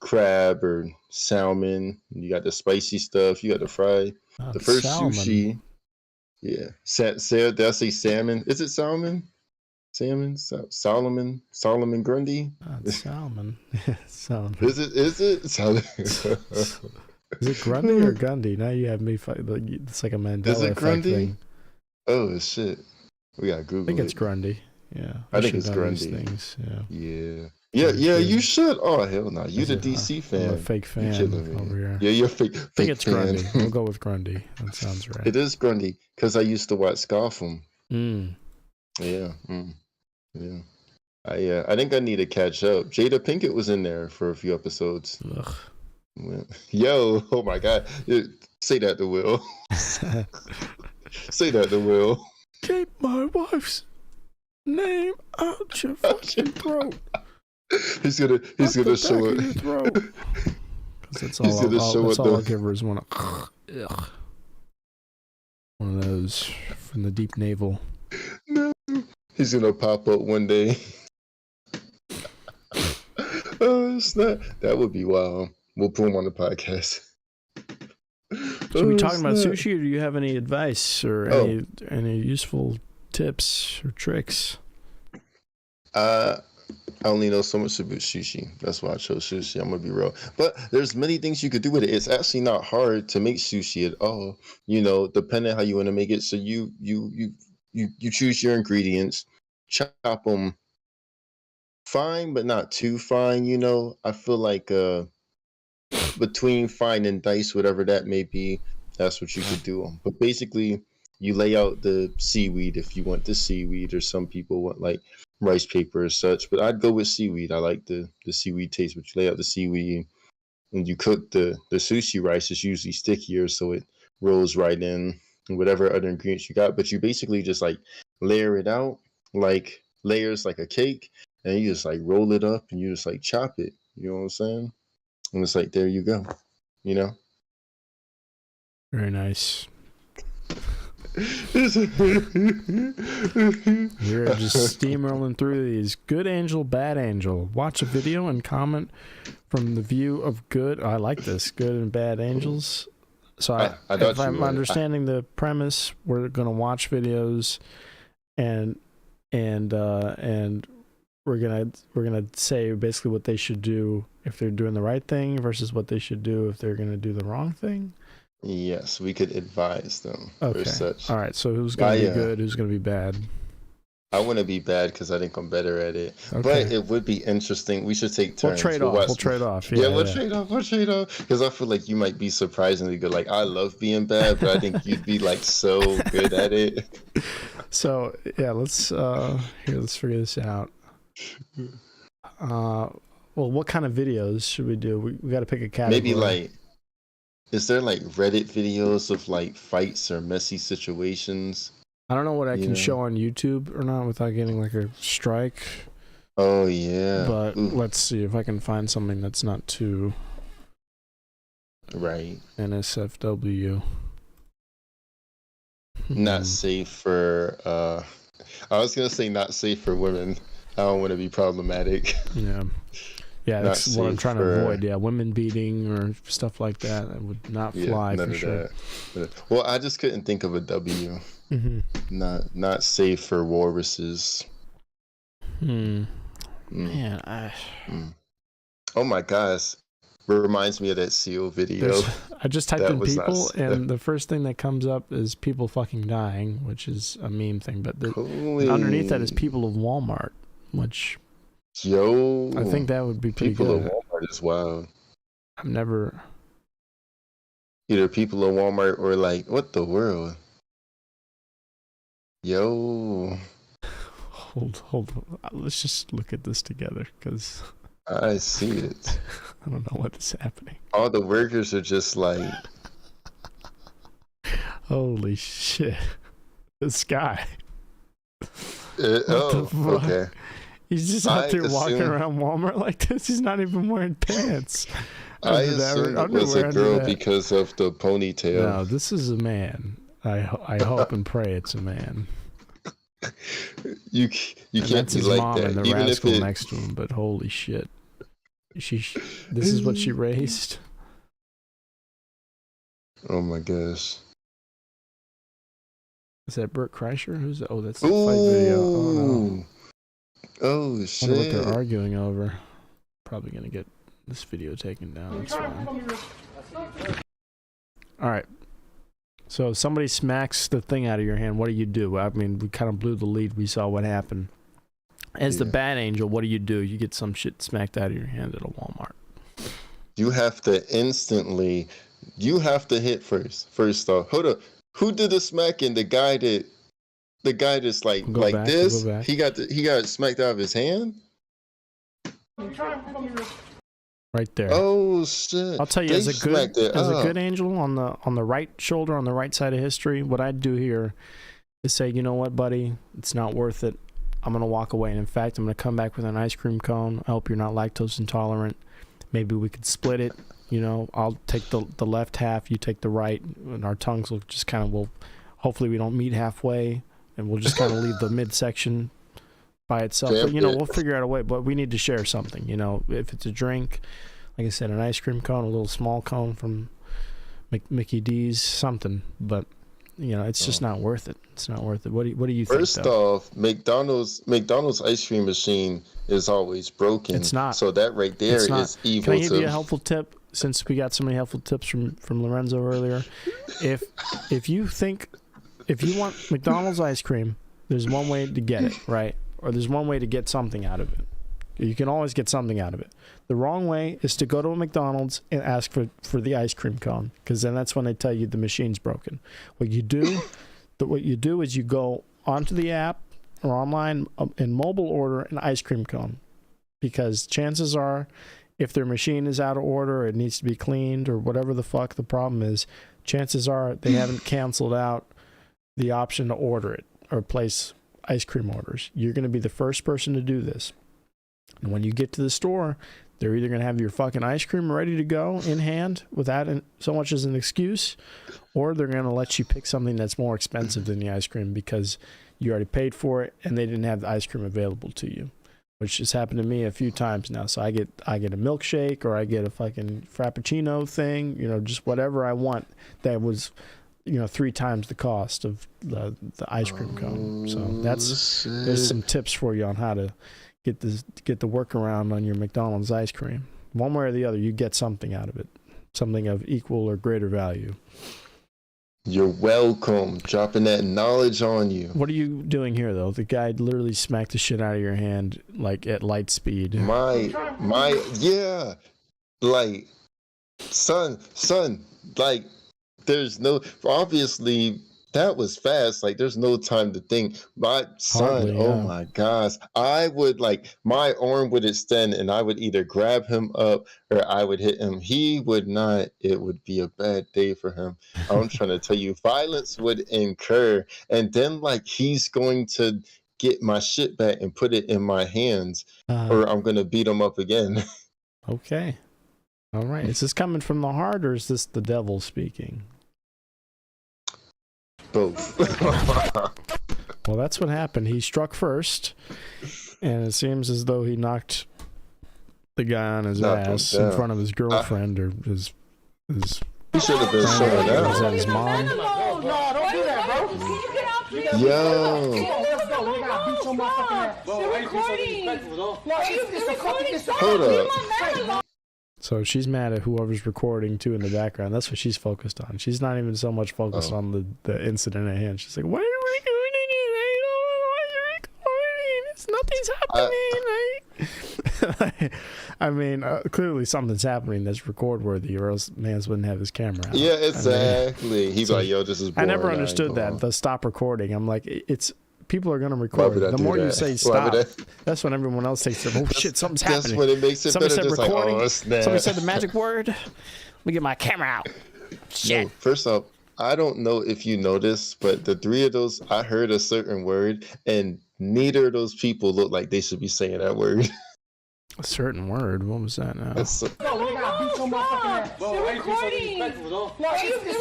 crab or salmon. You got the spicy stuff. You got the fried. The first salmon. Sushi. Yeah. Did I say salmon? Is it salmon? Salmon? Solomon Grundy? Salmon. Salmon. Is it? Salmon. Is it Grundy or Gundy? Now you have me fight. It's like a Mandela Is it effect Grundy? Thing. Oh, shit. We got to Google it. I think it's Grundy. Yeah. I think it's Grundy. Things. Yeah. Yeah, you should. Oh, hell no. You the DC fan. I'm a fake fan over here. Yeah, you're a fake I think it's fan. Grundy. We'll go with Grundy. That sounds right. It is Grundy because I used to watch Gotham. Yeah. Yeah. I think I need to catch up. Jada Pinkett was in there for a few episodes. Ugh. Yo, oh my God. Say that to Will. Say that to Will. Keep my wife's name out your fucking throat. He's gonna show it. That's all I'll give her is one of those from the deep navel. No. He's gonna pop up one day. Oh snap! That would be wild. We'll put him on the podcast. So we talking about sushi, or do you have any advice or any useful tips or tricks? I only know so much about sushi. That's why I chose sushi. I'm gonna be real. But there's many things you could do with it. It's actually not hard to make sushi at all. You know, depending on how you want to make it. So you choose your ingredients, chop them fine, but not too fine. You know, I feel like between fine and dice, whatever that may be, that's what you could do. But basically, you lay out the seaweed if you want the seaweed, or some people want like rice paper or such. But I'd go with seaweed. I like the seaweed taste. But you lay out the seaweed and you cook the sushi rice. Is usually stickier, so it rolls right in, and whatever other ingredients you got. But you basically just like layer it out like layers, like a cake, and you just like roll it up and you just like chop it. You know what I'm saying? And it's like, there you go. You know? Very nice. We're just steamrolling through these. Good angel, bad angel. Watch a video and comment from the view of good. I like this. Good and bad angels. So if I'm understanding the premise, we're gonna watch videos, and we're gonna say basically what they should do if they're doing the right thing versus what they should do if they're gonna do the wrong thing. Yes, we could advise them. Okay. For such. All right. So who's gonna be good? Who's gonna be bad? I want to be bad because I think I'm better at it. Okay. But it would be interesting. We should take turns. We'll trade off. We'll trade off. Because I feel like you might be surprisingly good. Like, I love being bad, but I think you'd be like so good at it. So yeah, let's figure this out. Well, what kind of videos should we do? We got to pick a category. Maybe like, is there like Reddit videos of like fights or messy situations? I don't know what I can show on YouTube or not without getting like a strike. Oh yeah. But let's see if I can find something that's not too right. NSFW. Not safe for I was gonna say not safe for women. I don't want to be problematic. Yeah, that's what I'm trying to avoid. Yeah, women beating or stuff like that. That would not fly for sure. Well, I just couldn't think of a W. Not safe for walruses. Man, Oh my gosh. Reminds me of that seal video. I just typed in people, and the first thing that comes up is people fucking dying, which is a meme thing. But underneath that is people of Walmart, which I think that would be pretty people good. People of Walmart is wild. I've never either people of Walmart or like, what the world? Yo. Hold on. Let's just look at this together, because I see it. I don't know what is happening. All the workers are just like, holy shit. This guy. Okay. He's just out there walking around Walmart like this. He's not even wearing pants. I assume it was a girl because of the ponytail. No, this is a man. I hope and pray it's a man. You can't be like mom that. And the even rascal if next to him, but holy shit. This is what she raised. Oh my gosh. Is that Bert Kreischer? Who's that? Oh, that's the fight video. Oh no. Oh shit. I wonder what they're arguing over. Probably gonna get this video taken down. That's fine. Alright. So if somebody smacks the thing out of your hand, what do? I mean, we kind of blew the lead. We saw what happened. As the bad angel, what do? You get some shit smacked out of your hand at a Walmart. You have to hit first. First off, hold up. Who did the smacking? The guy that's like this. He got smacked out of his hand. Right there. Oh shit! I'll tell you, as a good angel on the right shoulder, on the right side of history, what I'd do here is say, you know what, buddy, it's not worth it. I'm gonna walk away, and in fact, I'm gonna come back with an ice cream cone. I hope you're not lactose intolerant. Maybe we could split it. You know, I'll take the left half, you take the right, and our tongues will just hopefully we don't meet halfway, and we'll just kind of leave the midsection by itself. But, we'll figure out a way, but we need to share something. If it's a drink, like I said, an ice cream cone, a little small cone from Mickey D's, something. But, it's just not worth it. It's not worth it. What do you think? First off, McDonald's ice cream machine is always broken. It's not. So that right there is evil. Can I give you a helpful tip? Since we got so many helpful tips from Lorenzo earlier, if you want McDonald's ice cream, there's one way to get it, right? Or there's one way to get something out of it. You can always get something out of it. The wrong way is to go to a McDonald's and ask for the ice cream cone, because then that's when they tell you the machine's broken. What you do is you go onto the app or online and mobile order an ice cream cone, because chances are, if their machine is out of order, or it needs to be cleaned, or whatever the fuck the problem is, chances are they haven't canceled out the option to order it or place ice cream orders. You're going to be the first person to do this. And when you get to the store, they're either going to have your fucking ice cream ready to go in hand without so much as an excuse, or they're going to let you pick something that's more expensive than the ice cream because you already paid for it and they didn't have the ice cream available to you, which has happened to me a few times now. So I get a milkshake, or I get a fucking frappuccino thing, just whatever I want that was 3 times the cost of the ice cream cone. So there's some tips for you on how to get the workaround on your McDonald's ice cream. One way or the other, you get something out of it, something of equal or greater value. You're welcome. Dropping that knowledge on you. What are you doing here, though? The guy literally smacked the shit out of your hand, like at light speed. Yeah, like son, like. There's no, obviously that was fast. Like, there's no time to think. My son, Hardly, yeah. Oh my gosh. I would, like, my arm would extend and I would either grab him up or I would hit him. He would not. It would be a bad day for him. I'm trying to tell you, violence would incur. And then, like, he's going to get my shit back and put it in my hands, or I'm going to beat him up again. Okay. All right. Is this coming from the heart, or is this the devil speaking? Both. Well, that's what happened. He struck first, and it seems as though he knocked the guy on his ass in front of his girlfriend or his He should have been showing was out. that his mom? No, don't do that, bro. Can you get out, please? Yo. Let's go. We gotta beat your motherfucking ass. Hold up. So she's mad at whoever's recording too in the background. That's what she's focused on. She's not even so much focused on the incident at hand. She's like, "Why are you recording it? Why are you recording? Nothing's happening." I mean, clearly something's happening that's record worthy, or else Mans wouldn't have his camera out. Yeah, exactly. He's like, "Yo, this is boring." I never understood that. The stop recording. I'm like, it's people are gonna record. The more you say stop, that's when everyone else takes it. Oh shit, something's happening. That's when it makes it Somebody better. said Just recording. like, oh, snap. Somebody said the magic word. Let me get my camera out. Shit. No, first off, I don't know if you noticed, but the 3 of those, I heard a certain word, and neither of those people look like they should be saying that word. A certain word. What was that now? That's so- We gotta beat your motherfucking ass. You're recording. You're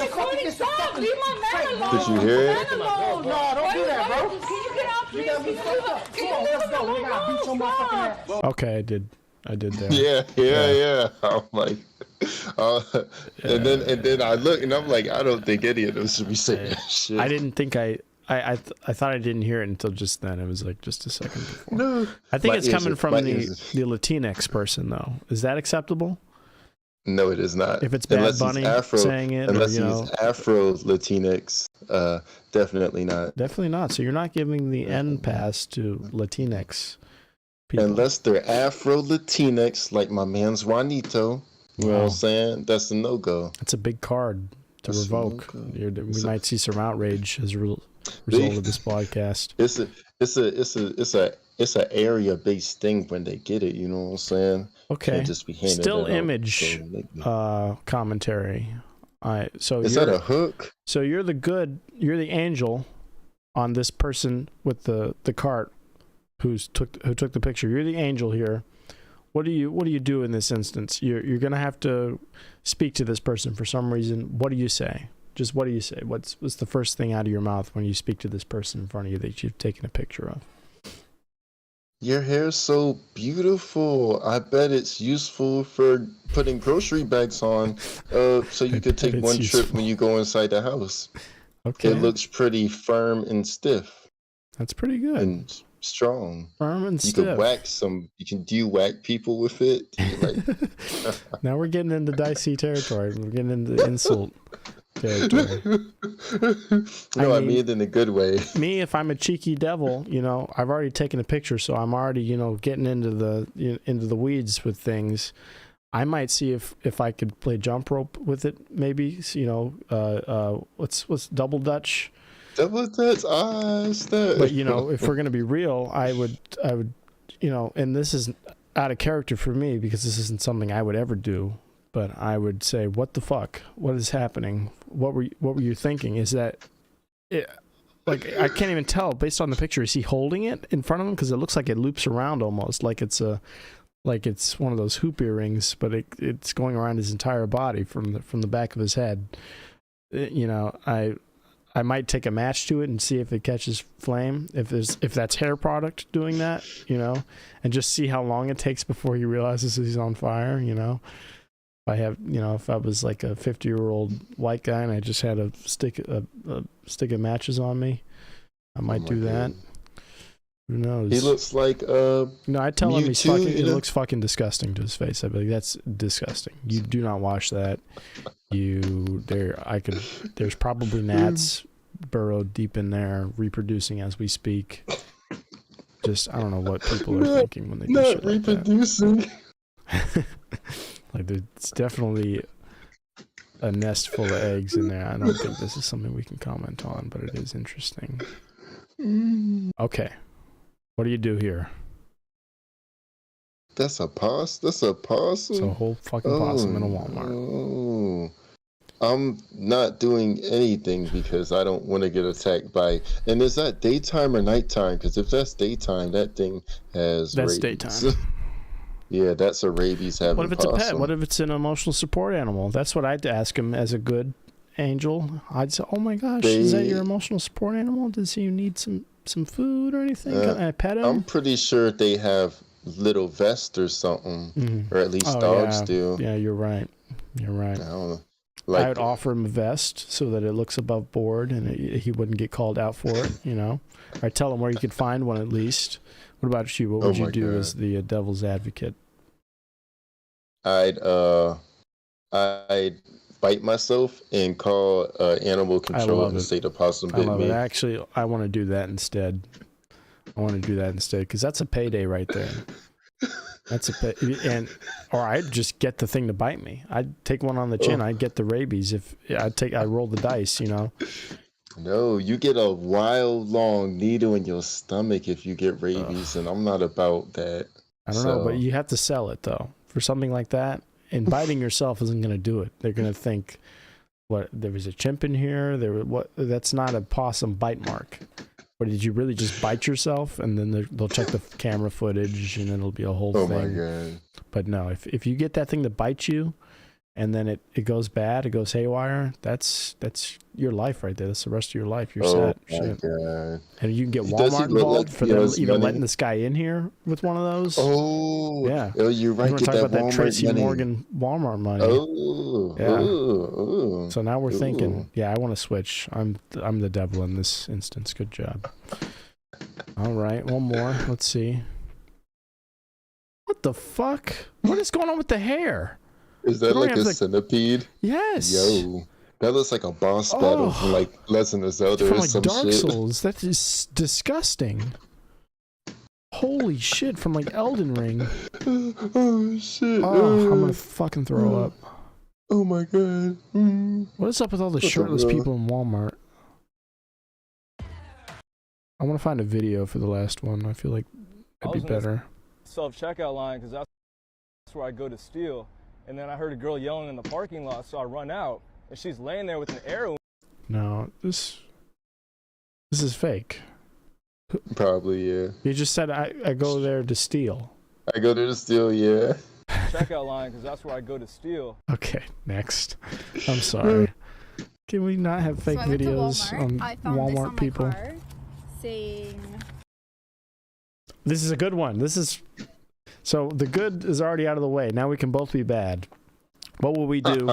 recording. Stop. Leave my man alone. Did you hear it? No, don't do that, bro. Can you get out, You gotta be fucked up. Come on, let's go. We gotta beat your motherfucking ass. Okay, I did that. Yeah. I'm like, and then I look and I'm like, I don't think any of them should be saying that shit. I didn't think I thought I didn't hear it until just then. It was like just a second before. No. I think My it's ears coming are- from my the ears are- Latinx person though. Is that acceptable? No, it is not. If it's Bad Unless he's Bunny Afro, saying it, unless or, he's Afro Latinx, definitely not. Definitely not. So you're not giving the N pass to Latinx people. Unless they're Afro Latinx, like my man's Juanito. You know what I'm saying? That's a no-go. That's a big card to That's a revoke. no-go. We might see some outrage as a result of this podcast. It's a area-based thing when they get it. You know what I'm saying? Okay. Can't just be handing Still it out. image commentary. All right. So Is that a hook? So you're the angel on this person with the cart who took the picture. You're the angel here. What do you do in this instance? You're gonna have to speak to this person for some reason. What do you say? Just what do you say? What's the first thing out of your mouth when you speak to this person in front of you that you've taken a picture of? Your hair's so beautiful. I bet it's useful for putting grocery bags on, so you could take one trip when you go inside the house. Okay. It looks pretty firm and stiff. That's pretty good. And strong. Firm and stiff. You can whack some. Do you whack people with it? Now we're getting into dicey territory. We're getting into insult. territory. No, I mean, mean it in a good way. Me, if I'm a cheeky devil, I've already taken a picture, so I'm already, getting into the weeds with things. I might see if I could play jump rope with it, maybe. What's double dutch? Double Dutch, snap. But if we're gonna be real, I would, and this is out of character for me because this isn't something I would ever do. But I would say, what the fuck? What is happening? What were you thinking? Is that it? Like, I can't even tell based on the picture. Is he holding it in front of him? Because it looks like it loops around almost, like it's one of those hoop earrings, but it's going around his entire body from the back of his head. I might take a match to it and see if it catches flame. If that's hair product doing that, and just see how long it takes before he realizes he's on fire. If I was like a 50-year-old white guy and I just had a stick of matches on me, I might do that. Who knows? He looks like I tell him he's Mewtwo, fucking. It looks fucking disgusting to his face. I'd be like, that's disgusting. You do not wash that. There's probably gnats burrowed deep in there, reproducing as we speak. Just I don't know what people are thinking when they do shit like reproducing. Like there's definitely a nest full of eggs in there. I don't think this is something we can comment on, but it is interesting. Okay. What do you do here? That's a possum? That's a possum? It's a whole fucking possum in a Walmart. Oh. I'm not doing anything because I don't want to get attacked by... And is that daytime or nighttime? Because if that's daytime, that thing has That's rabies. daytime. Yeah, that's a rabies having What if it's possum. a pet? What if it's an emotional support animal? That's what I'd ask him as a good angel. I'd say, oh my gosh, is that your emotional support animal? Does he need some food or anything? Can I pet him? I'm pretty sure they have little vests or something, or at least dogs do. Yeah, you're right. You're right. I don't know. I would offer him a vest so that it looks above board and he wouldn't get called out for it, Or tell him where you could find one at least. What about you? What would you do as the devil's advocate? I'd bite myself and call animal control and say the possum bit me. Actually, I want to do that instead. Because that's a payday right there. That's or I'd just get the thing to bite me. I'd take one on the chin. I'd get the rabies I roll the dice, No, you get a wild long needle in your stomach if you get rabies, and I'm not about that. I don't know, but you have to sell it though for something like that. And biting yourself isn't going to do it. They're going to think, what? There was a chimp in here. That's not a possum bite mark. Or did you really just bite yourself? And then they'll check the camera footage, and it'll be a whole thing. Oh my god! But no, if you get that thing to bite you, and then it goes bad, it goes haywire. That's your life right there. That's the rest of your life. You're set. Oh my god! And you can get Walmart involved for them even letting this guy in here with one of those. Oh yeah. Oh, you're right. You want to talk about that Tracy Morgan Walmart money? Oh yeah. Ooh. So now we're thinking. Yeah, I want to switch. I'm the devil in this instance. Good job. All right, one more. Let's see. What the fuck? What is going on with the hair? Is that like a centipede? Yes. Yo, that looks like a boss battle from like Legend of Zelda or some Dark shit. Souls. That is disgusting. Holy shit! From like Elden Ring. Oh shit! Oh, I'm gonna fucking throw up. Oh my god! What is up with all the shirtless people in Walmart? I want to find a video for the last one. I feel like it'd be better. Self-checkout line because that's where I go to steal. And then I heard a girl yelling in the parking lot, so I run out, and she's laying there with an arrow. No, this is fake. Probably, yeah. You just said I go there to steal. I go there to steal, yeah. Checkout line, because that's where I go to steal. Okay, next. I'm sorry. Can we not have fake videos on Walmart people? Saying... This is a good one. So the good is already out of the way. Now we can both be bad. What will we do?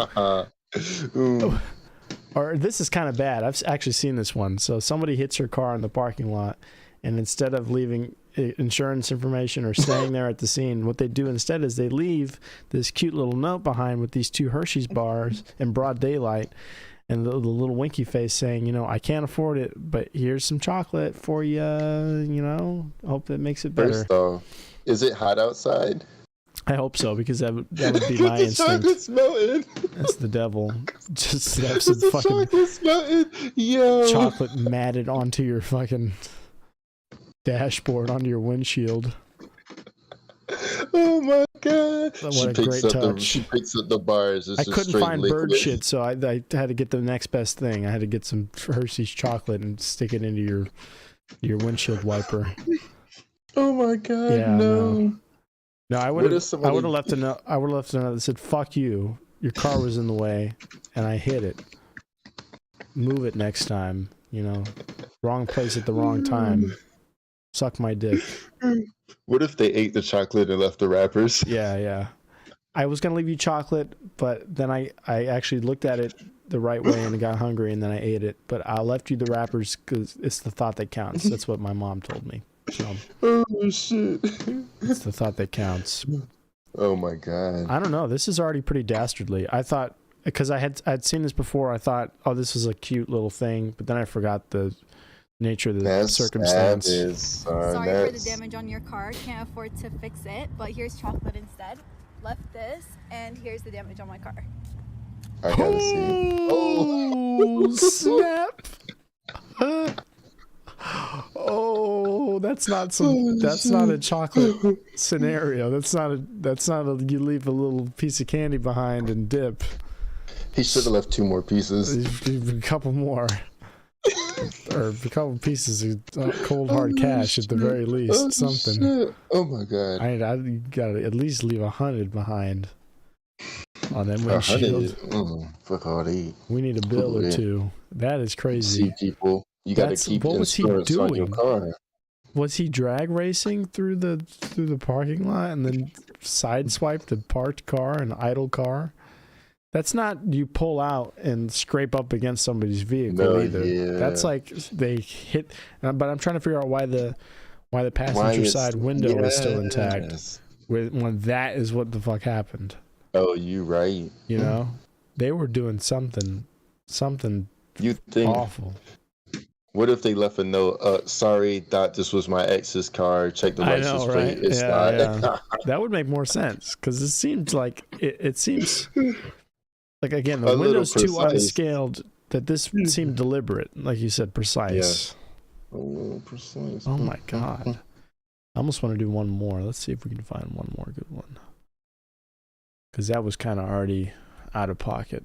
Or this is kind of bad. I've actually seen this one. So somebody hits her car in the parking lot, and instead of leaving insurance information or staying there at the scene, what they do instead is they leave this cute little note behind with these 2 Hershey's bars in broad daylight. and the little winky face saying, you know, I can't afford it, but here's some chocolate for you. You know, hope that makes it better. First off, is it hot outside? I hope so, because that would be my the instinct. chocolate's melting. That's the devil. Just have some The fucking chocolate's melting. Yo. chocolate matted onto your fucking dashboard, onto your windshield. Oh my god! What a great touch. She picks up the bars. It's I just couldn't straight find liquid. bird shit, so I had to get the next best thing. I had to get some Hershey's chocolate and stick it into your windshield wiper. Oh my god! Yeah, no. No, I would have left a note. I would have left a note that said, "Fuck you. Your car was in the way, and I hit it. Move it next time. You know, wrong place at the wrong time. Suck my dick." What if they ate the chocolate and left the wrappers? Yeah. I was gonna leave you chocolate, but then I actually looked at it the right way and got hungry, and then I ate it. But I left you the wrappers because it's the thought that counts. That's what my mom told me. So, oh shit! It's the thought that counts. Oh my god! I don't know. This is already pretty dastardly. I thought, because I'd seen this before. I thought, oh, this is a cute little thing, but then I forgot the nature of the circumstance. Sorry for the damage on your car. Can't afford to fix it, but here's chocolate instead. Left this, and here's the damage on my car. I gotta see. Oh snap! Oh, that's not a chocolate scenario. That's not a you leave a little piece of candy behind and dip. He should have left 2 more pieces. A couple more. Or a couple pieces of cold hard cash at the very least. Something. Shit. Oh my god! I gotta at least leave 100 behind on that windshield. Fuck all that. We need a bill or two. That is crazy. See people. You gotta keep insurance on your car. Was he drag racing through the parking lot and then sideswiped a parked car, an idle car? That's not you pull out and scrape up against somebody's vehicle either. Yeah. That's like they hit. But I'm trying to figure out why the passenger side window is still intact. When that is what the fuck happened. Oh, you right. You know, they were doing something you think awful. What if they left a note? Sorry, thought this was my ex's car. Check the license plate. Right? It's not. Yeah. That would make more sense because it seems like it seems like, again, the window's too unscaled that this seemed deliberate. Like you said, precise. Yeah. A little precise. Oh my god! I almost want to do one more. Let's see if we can find one more good one. Because that was kind of already out of pocket.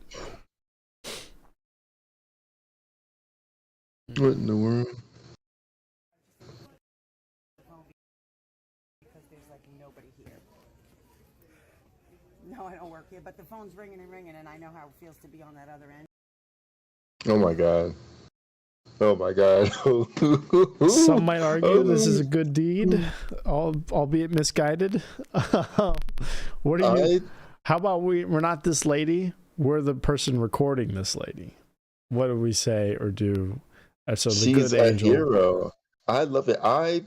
What in the world? Because there's like nobody here. No, I don't work here, but the phone's ringing and ringing, and I know how it feels to be on that other end. Oh my god. Oh my god. Some might argue this is a good deed, albeit misguided. What do you? How about we're not this lady? We're the person recording this lady. What do we say or do? So the She's good angel. Hero. I love it. I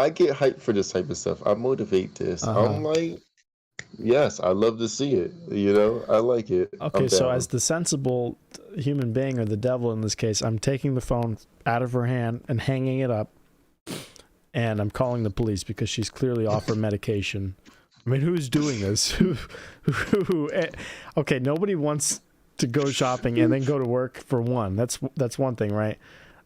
get hyped for this type of stuff. I motivate this. I'm like, yes, I love to see it. You know, I like it. Okay, so as the sensible human being, or the devil in this case, I'm taking the phone out of her hand and hanging it up, and I'm calling the police because she's clearly off her medication. I mean, who's doing this? Okay, nobody wants to go shopping and then go to work for one. That's one thing, right?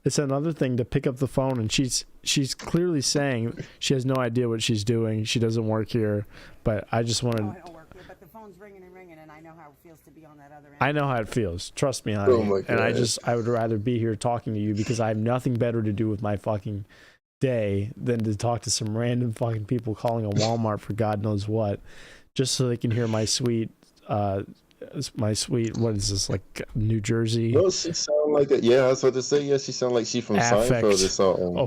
It's another thing to pick up the phone and she's clearly saying she has no idea what she's doing. She doesn't work here, but I just wanted. No, I don't work here, but the phone's ringing and ringing, and I know how it feels to be on that other end. I know how it feels. Trust me, honey. Oh my God. And I would rather be here talking to you because I have nothing better to do with my fucking day than to talk to some random fucking people calling a Walmart for God knows what, just so they can hear my sweet. What is this, like New Jersey? No, she sound like a, yeah, I was about to say, yeah, she sound like she from Seinfeld or something.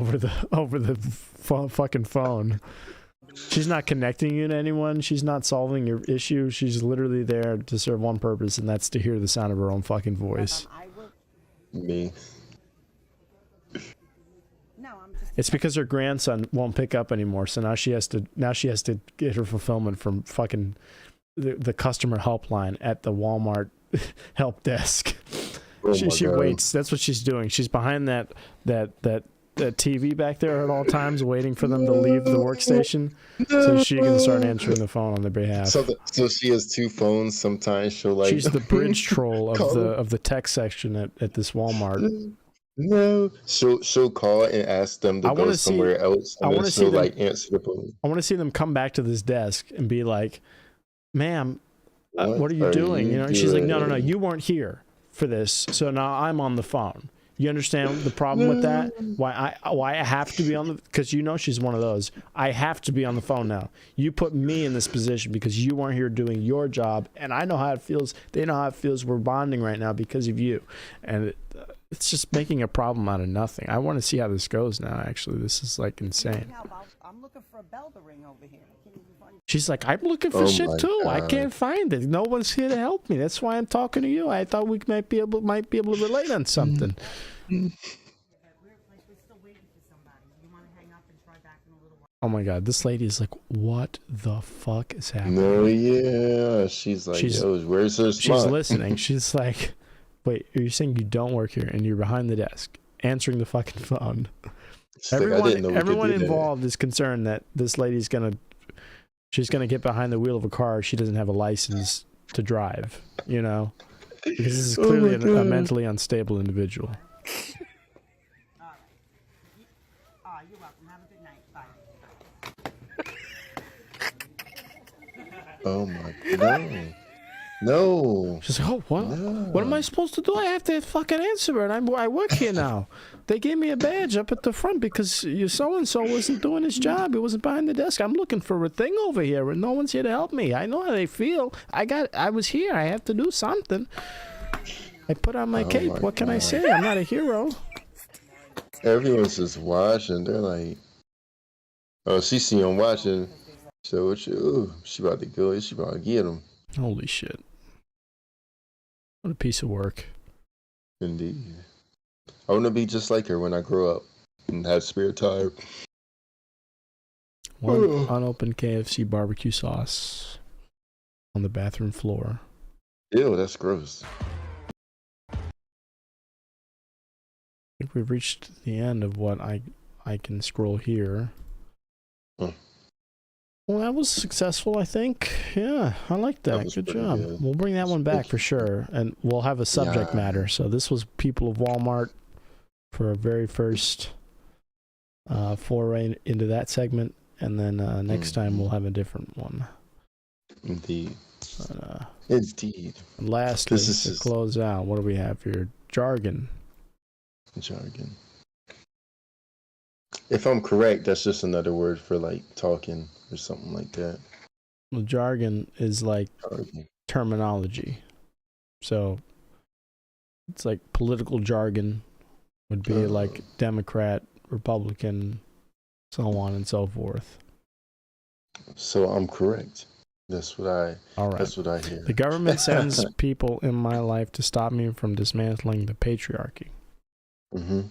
Over the fucking phone. She's not connecting you to anyone. She's not solving your issue. She's literally there to serve one purpose, and that's to hear the sound of her own fucking voice. Me. It's because her grandson won't pick up anymore, so now she has to get her fulfillment from fucking the customer helpline at the Walmart help desk. she God. waits. That's what she's doing. She's behind that TV back there at all times, waiting for them to leave the workstation, so she can start answering the phone on their behalf. So she has two phones. Sometimes she'll like. She's the bridge troll of the tech section at this Walmart. No, she'll call and ask them to go somewhere else. I want to see them like answer the phone. I want to see them come back to this desk and be like, "Ma'am, what are you doing?" You know, and she's like, "No, you weren't here for this, so now I'm on the phone." You understand the problem with that? Why I have to be on the, because you know she's one of those. I have to be on the phone now. You put me in this position because you weren't here doing your job, and I know how it feels. They know how it feels. We're bonding right now because of you, and it's just making a problem out of nothing. I want to see how this goes now. Actually, this is like insane. I'm looking for a bell to ring over here. I can't even find. She's like, I'm looking for shit too. God. I can't find it. No one's here to help me. That's why I'm talking to you. I thought we might be able to relate on something. Oh my God, this lady is like, what the fuck is happening? No, yeah, she's like, where's her spot? She's listening. She's like, wait, are you saying you don't work here and you're behind the desk answering the fucking phone? Everyone involved is concerned that this lady's she's gonna get behind the wheel of a car she doesn't have a license to drive, you know, because this is clearly a mentally unstable individual. You're welcome. Have a good night. Bye. Oh my God. No. She's like, oh, what? No. What am I supposed to do? I have to fucking answer it. I work here now. They gave me a badge up at the front because you so-and-so wasn't doing his job. He wasn't behind the desk. I'm looking for a thing over here, and no one's here to help me. I know how they feel. I was here. I have to do something. I put on my cape. What can I say? I'm not a hero. Everyone's just watching. They're like, oh, she see him watching. So what she about to go. She about to get him. Holy shit. What a piece of work. Indeed. I want to be just like her when I grow up and have spare time. One unopened KFC barbecue sauce on the bathroom floor. Ew, that's gross. I think we've reached the end of what I can scroll here. Well, that was successful, I think. Yeah, I like that. Good job. Good. We'll bring that one back for sure, and we'll have a subject matter. So this was People of Walmart for a very first foray into that segment, and then next time we'll have a different one. Indeed. Indeed. And lastly, to close out, what do we have here? Jargon. Jargon. If I'm correct, that's just another word for like talking or something like that. Well, jargon is like terminology. So it's like political jargon would be like Democrat, Republican, so on and so forth. So I'm correct. That's what I hear. The government sends people in my life to stop me from dismantling the patriarchy. Mm-hmm.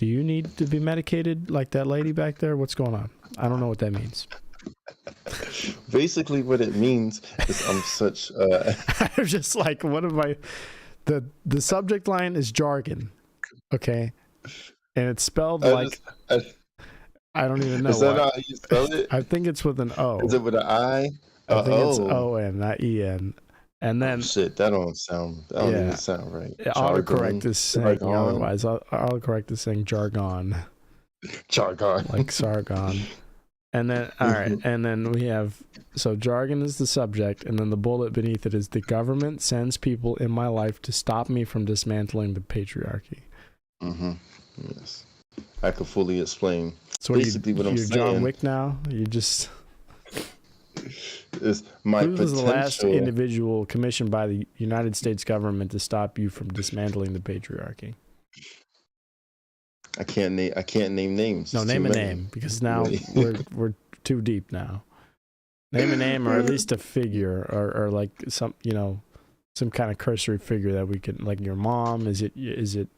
Do you need to be medicated like that lady back there? What's going on? I don't know what that means. Basically, what it means is I'm such. I'm just like, what am I? The subject line is jargon, okay, and it's spelled I don't even know. Is that how you spell it? I think it's with an O. Is it with an I? I think it's O-N, not E-N. And then shit, that don't even sound right. Autocorrect is saying otherwise. Autocorrect is saying jargon. Jargon. Like Sargon. And then and then we have, so jargon is the subject, and then the bullet beneath it is the government sends people in my life to stop me from dismantling the patriarchy. Mm-hmm. Yes. I could fully explain. So basically what I'm saying. You're John Wick now? You just is my Who was the last individual commissioned by the United States government to stop you from dismantling the patriarchy? I can't name names. No, name a name, because now we're too deep now. Name a name, or at least a figure, or like some kind of cursory figure that we could, like your mom. Is it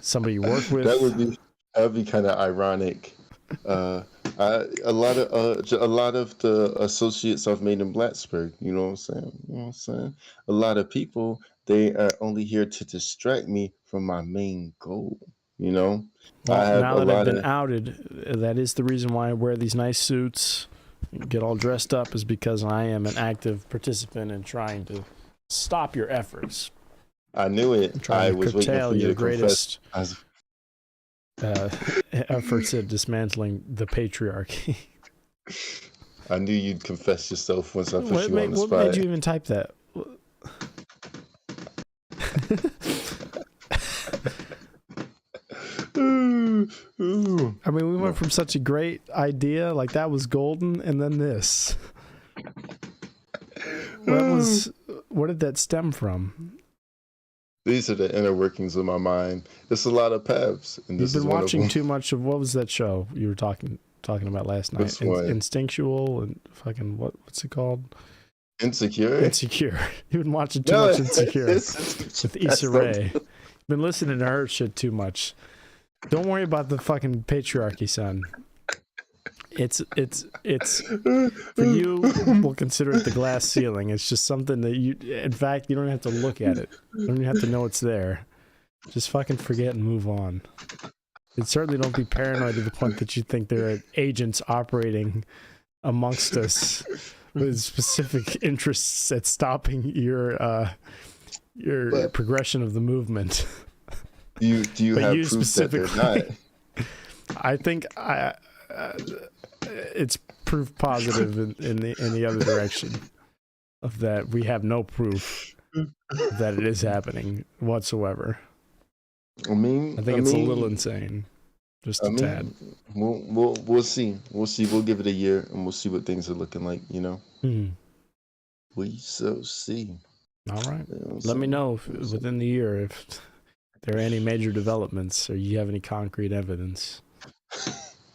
somebody you work with? That would be kind of ironic. A lot of the associates I've made in Blacksburg, you know what I'm saying? A lot of people they are only here to distract me from my main goal. You know, I Well, have now a that I've lot been of. outed, that is the reason why I wear these nice suits, get all dressed up, is because I am an active participant in trying to stop your efforts. I knew I'm it. trying I to was waiting curtail for you your to confess. greatest I was, efforts at dismantling the patriarchy. I knew you'd confess yourself once I put you on the What spot. made you even type that? I mean, we went from such a great idea, like that was golden, and then this. What did that stem from? These are the inner workings of my mind. It's a lot of paths, and this You've is been one of watching them. too much of, what was that show you were talking about last night? This one. Instinctual and fucking what's it called? Insecure. Insecure. You've been watching too much Insecure it's with Issa Rae. Been listening to her shit too much. Don't worry about the fucking patriarchy, son. It's for you. We'll consider it the glass ceiling. It's just something that in fact, you don't have to look at it. You don't even have to know it's there. Just fucking forget and move on. And certainly don't be paranoid to the point that you think there are agents operating amongst us with specific interests at stopping your progression of the movement. Do you But have you proof that they're not? I think it's proof positive in the other direction of that. We have no proof that it is happening whatsoever. I mean, I think it's a little insane, just a tad. We'll see. We'll see. We'll give it a year, and we'll see what things are looking like. You know, we shall see. All right. Let me know within the year if there are any major developments or you have any concrete evidence.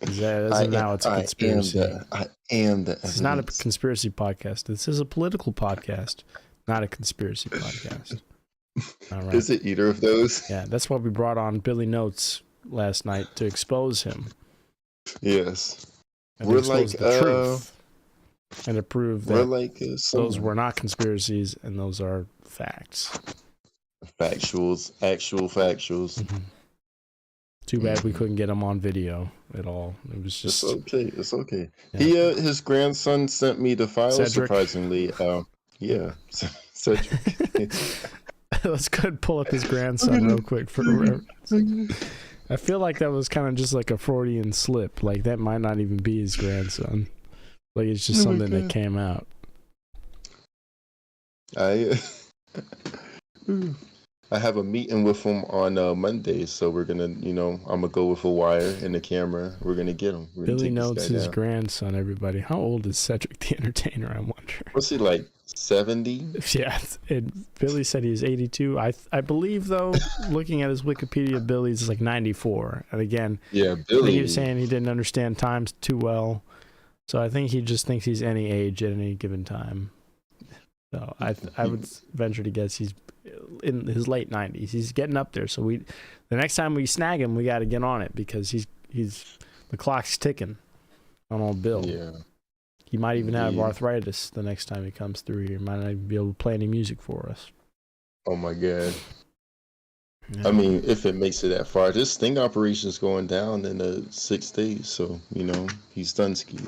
As of now, it's a conspiracy. I am the evidence. This is not a conspiracy podcast. This is a political podcast, not a conspiracy podcast. All right. Is it either of those? Yeah, that's why we brought on Billy Notes last night to expose him. Yes. And We're expose like the truth and to prove that we're like those were not conspiracies and those are facts. Factuals, actual factuals. Mm-hmm. Too bad we couldn't get him on video at all. It was just It's okay. Yeah. He his grandson sent me the file. Cedric. Surprisingly, yeah, Cedric. Let's go ahead and pull up his grandson real quick for reference. I feel like that was kind of just like a Freudian slip. Like that might not even be his grandson. Like it's just something that came out. I have a meeting with him on Monday, so we're gonna, I'm gonna go with a wire and a camera. We're gonna get him. Billy Notes his grandson. Everybody, how old is Cedric the Entertainer? I wonder. What's he like? 70? Yeah, and Billy said he was 82. I believe though, looking at his Wikipedia, Billy's like 94. And again, yeah, I Billy. think he was saying he didn't understand times too well, so I think he just thinks he's any age at any given time. So I would venture to guess he's in his late 90s. He's getting up there. So the next time we snag him, we got to get on it because he's the clock's ticking on old Bill. Yeah. He might even have arthritis the next time he comes through here. He might not even be able to play any music for us. Oh my God. Yeah. I mean, if it makes it that far, this sting operation's going down in 6 days. So, he's done skied.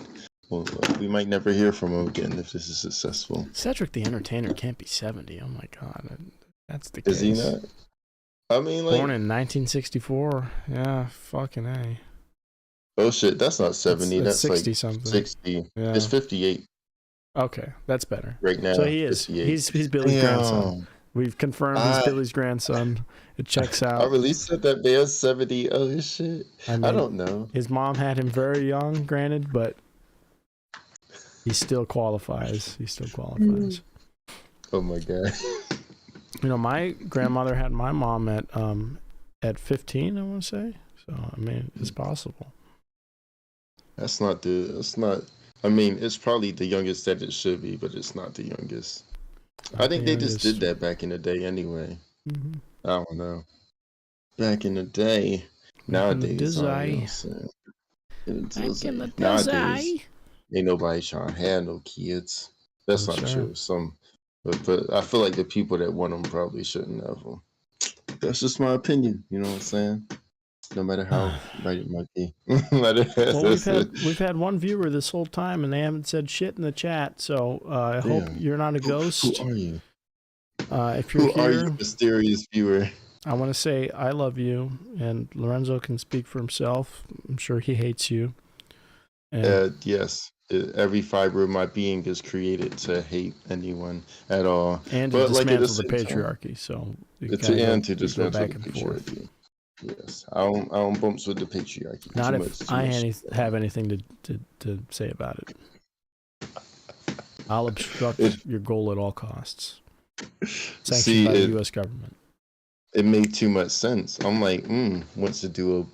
Well, we might never hear from him again if this is successful. Cedric the Entertainer can't be 70. Oh my God. That's the case. Is he not? I mean, like. Born in 1964. Yeah, fucking A. Oh shit, that's not 70. That's 60 like something. 60. Yeah. It's 58 Okay, that's better. right now. So he is. 58. He's Billy's grandson. We've confirmed he's Billy's grandson. It checks out. I really said that man's 70. Oh shit. I don't know. His mom had him very young, granted, but he still qualifies. Oh my God. My grandmother had my mom at 15, I want to say. So I mean, it's possible. That's not. I mean, it's probably the youngest that it should be, but it's not the youngest. I think they just did that back in the day anyway. Mm-hmm. I don't know. Back in the day. Nowadays, nowadays, ain't nobody trying to have no kids. That's not true. But I feel like the people that want them probably shouldn't have them. That's just my opinion. You know what I'm saying? No matter how right it might be. Well, we've had one viewer this whole time, and they haven't said shit in the chat. So I hope you're not a ghost. Who are you? If you're Who here, are you, mysterious viewer? I want to say I love you, and Lorenzo can speak for himself. I'm sure he hates you. And Yes. Every fiber of my being is created to hate anyone at all. and to dismantle the patriarchy. So to dismantle the patriarchy. Yes, I don't bumps with the patriarchy. Not if I have anything to say about it. I'll obstruct your goal at all costs. Sanctioned by the U.S. government. It made too much sense. I'm like, wants to do a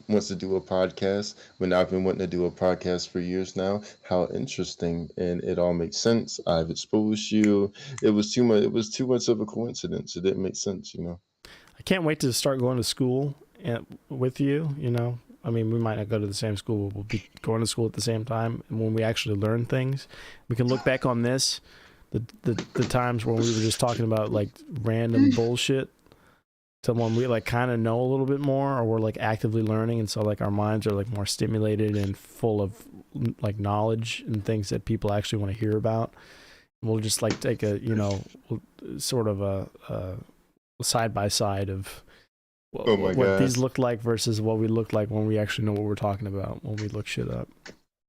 podcast when I've been wanting to do a podcast for years now. How interesting, and it all makes sense. I've exposed you. It was too much. It was too much of a coincidence. It didn't make sense, you know. I can't wait to start going to school with you. You know, I mean, we might not go to the same school, but we'll be going to school at the same time. And when we actually learn things, we can look back on this, the times when we were just talking about like random bullshit, to when we like kind of know a little bit more, or we're like actively learning, and so like our minds are like more stimulated and full of like knowledge and things that people actually want to hear about. We'll just like take a sort of a side by side of what these look like versus what we look like when we actually know what we're talking about when we look shit up.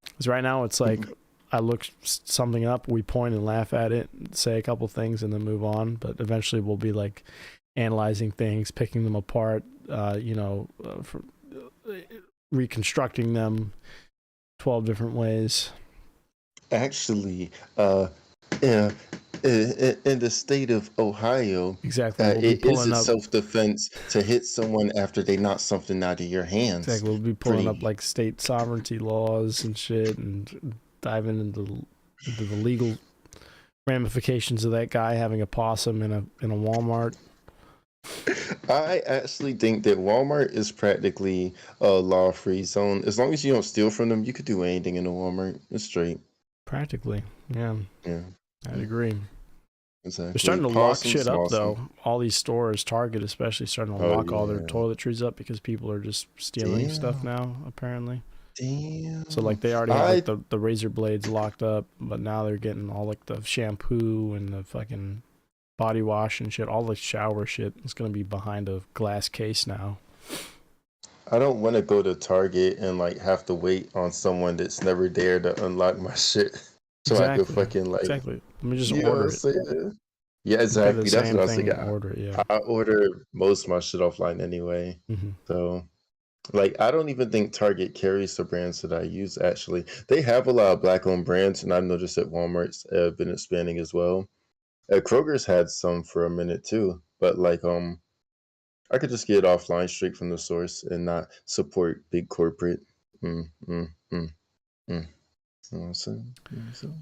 Because right now it's like I look something up, we point and laugh at it, say a couple things, and then move on. But eventually we'll be like analyzing things, picking them apart, reconstructing them 12 different ways. Actually, in the state of Ohio, exactly, it is self-defense to hit someone after they knock something out of your hands. Exactly, we'll be pulling up like state sovereignty laws and shit, and diving into the legal ramifications of that guy having a possum in a Walmart. I actually think that Walmart is practically a law-free zone. As long as you don't steal from them, you could do anything in a Walmart. It's straight. Practically, yeah. I'd agree. Exactly. They're starting to lock shit up, though. All these stores, Target especially, starting to lock all their toiletries up because people are just stealing stuff now, apparently. Damn. So, like, they already have like, the razor blades locked up, but now they're getting all, like, the shampoo and the fucking body wash and shit. All the shower shit is going to be behind a glass case now. I don't want to go to Target and, like, have to wait on someone that's never there to unlock my shit. So I could fucking, like... Exactly. Let me just order it. Yeah, exactly. That's what I was thinking. Order it, yeah. I order most of my shit offline anyway. Mm-hmm. So, like, I don't even think Target carries the brands that I use, actually. They have a lot of Black-owned brands, and I've noticed that Walmart's been expanding as well. Kroger's had some for a minute, too. But, like, I could just get it offline straight from the source and not support big corporate.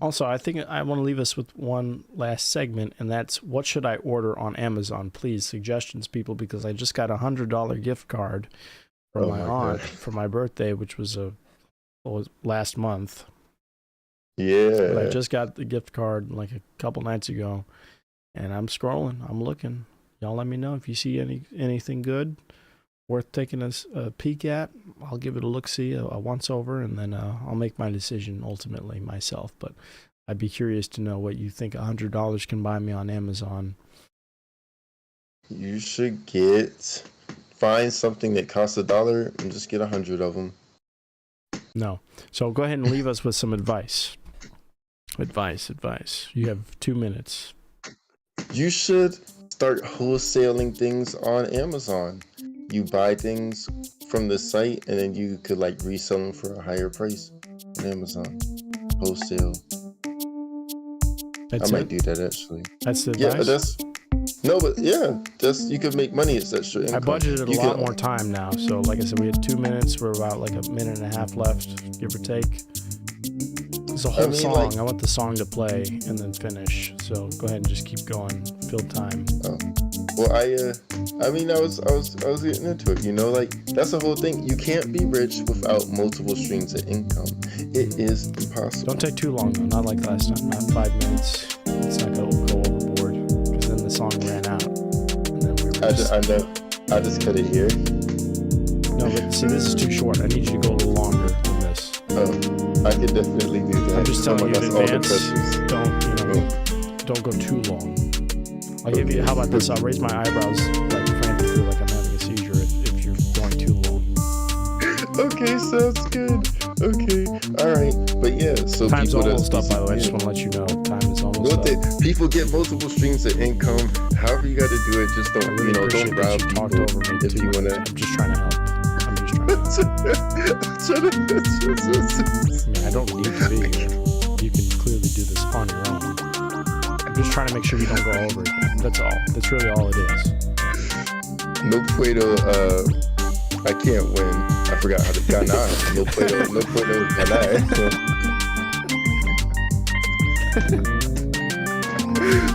Also, I think I want to leave us with one last segment, and that's what should I order on Amazon? Please, suggestions, people, because I just got $100 gift card from my aunt for my birthday, which was last month. Yeah. But I just got the gift card like a couple nights ago, and I'm scrolling. I'm looking. Y'all let me know if you see anything good worth taking a peek at. I'll give it a look-see, a once-over, and then I'll make my decision ultimately myself. But I'd be curious to know what you think $100 can buy me on Amazon. You should find something that costs $1 and just get 100 of them. No. So go ahead and leave us with some advice. Advice. You have 2 minutes. You should start wholesaling things on Amazon. You buy things from the site, and then you could like resell them for a higher price on Amazon. Wholesale. I might do that actually. That's the advice? You could make money. It's extra income. I budgeted a lot more time now. So like I said, we had 2 minutes. We're about like a minute and a half left, give or take. It's a whole song. I want the song to play and then finish. So go ahead and just keep going. Fill time. Well, I was getting into it. You know, like that's the whole thing. You can't be rich without multiple streams of income. It is impossible. Don't take too long though. Not like last time. Not 5 minutes. It's not gonna go overboard. song ran out. And then we were I just cut it here. No, but see, this is too short. I need you to go a little longer than this. Oh, I could definitely do that. I'm just telling you in all the advance. Don't go too long. I'll give you. How about this? I'll raise my eyebrows like frantically, like I'm having a seizure. If you're going too long. Okay, sounds good. Okay, all right, but yeah. So time's people almost up. By the way, I just want to let you know, time is almost up. People get multiple streams of income. However you got to do it, just don't don't rob people. If you want to, I'm just trying to help. I'm just trying to help. I mean, I don't need to be here. You can clearly do this on your own. I'm just trying to make sure you don't go over it. That's all. That's really all it is. No puedo. I can't win. I forgot how to ganar. No puedo ganar.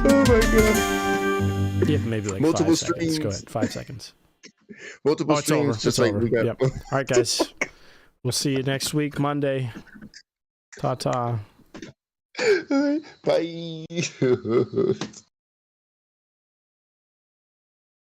Oh my god. Yeah, maybe like multiple 5 seconds. streams. Go ahead. 5 seconds. Multiple it's streams. Over. Just it's like over. we got. Yep. All right, guys. We'll see you next week, Monday. Ta-ta. Bye.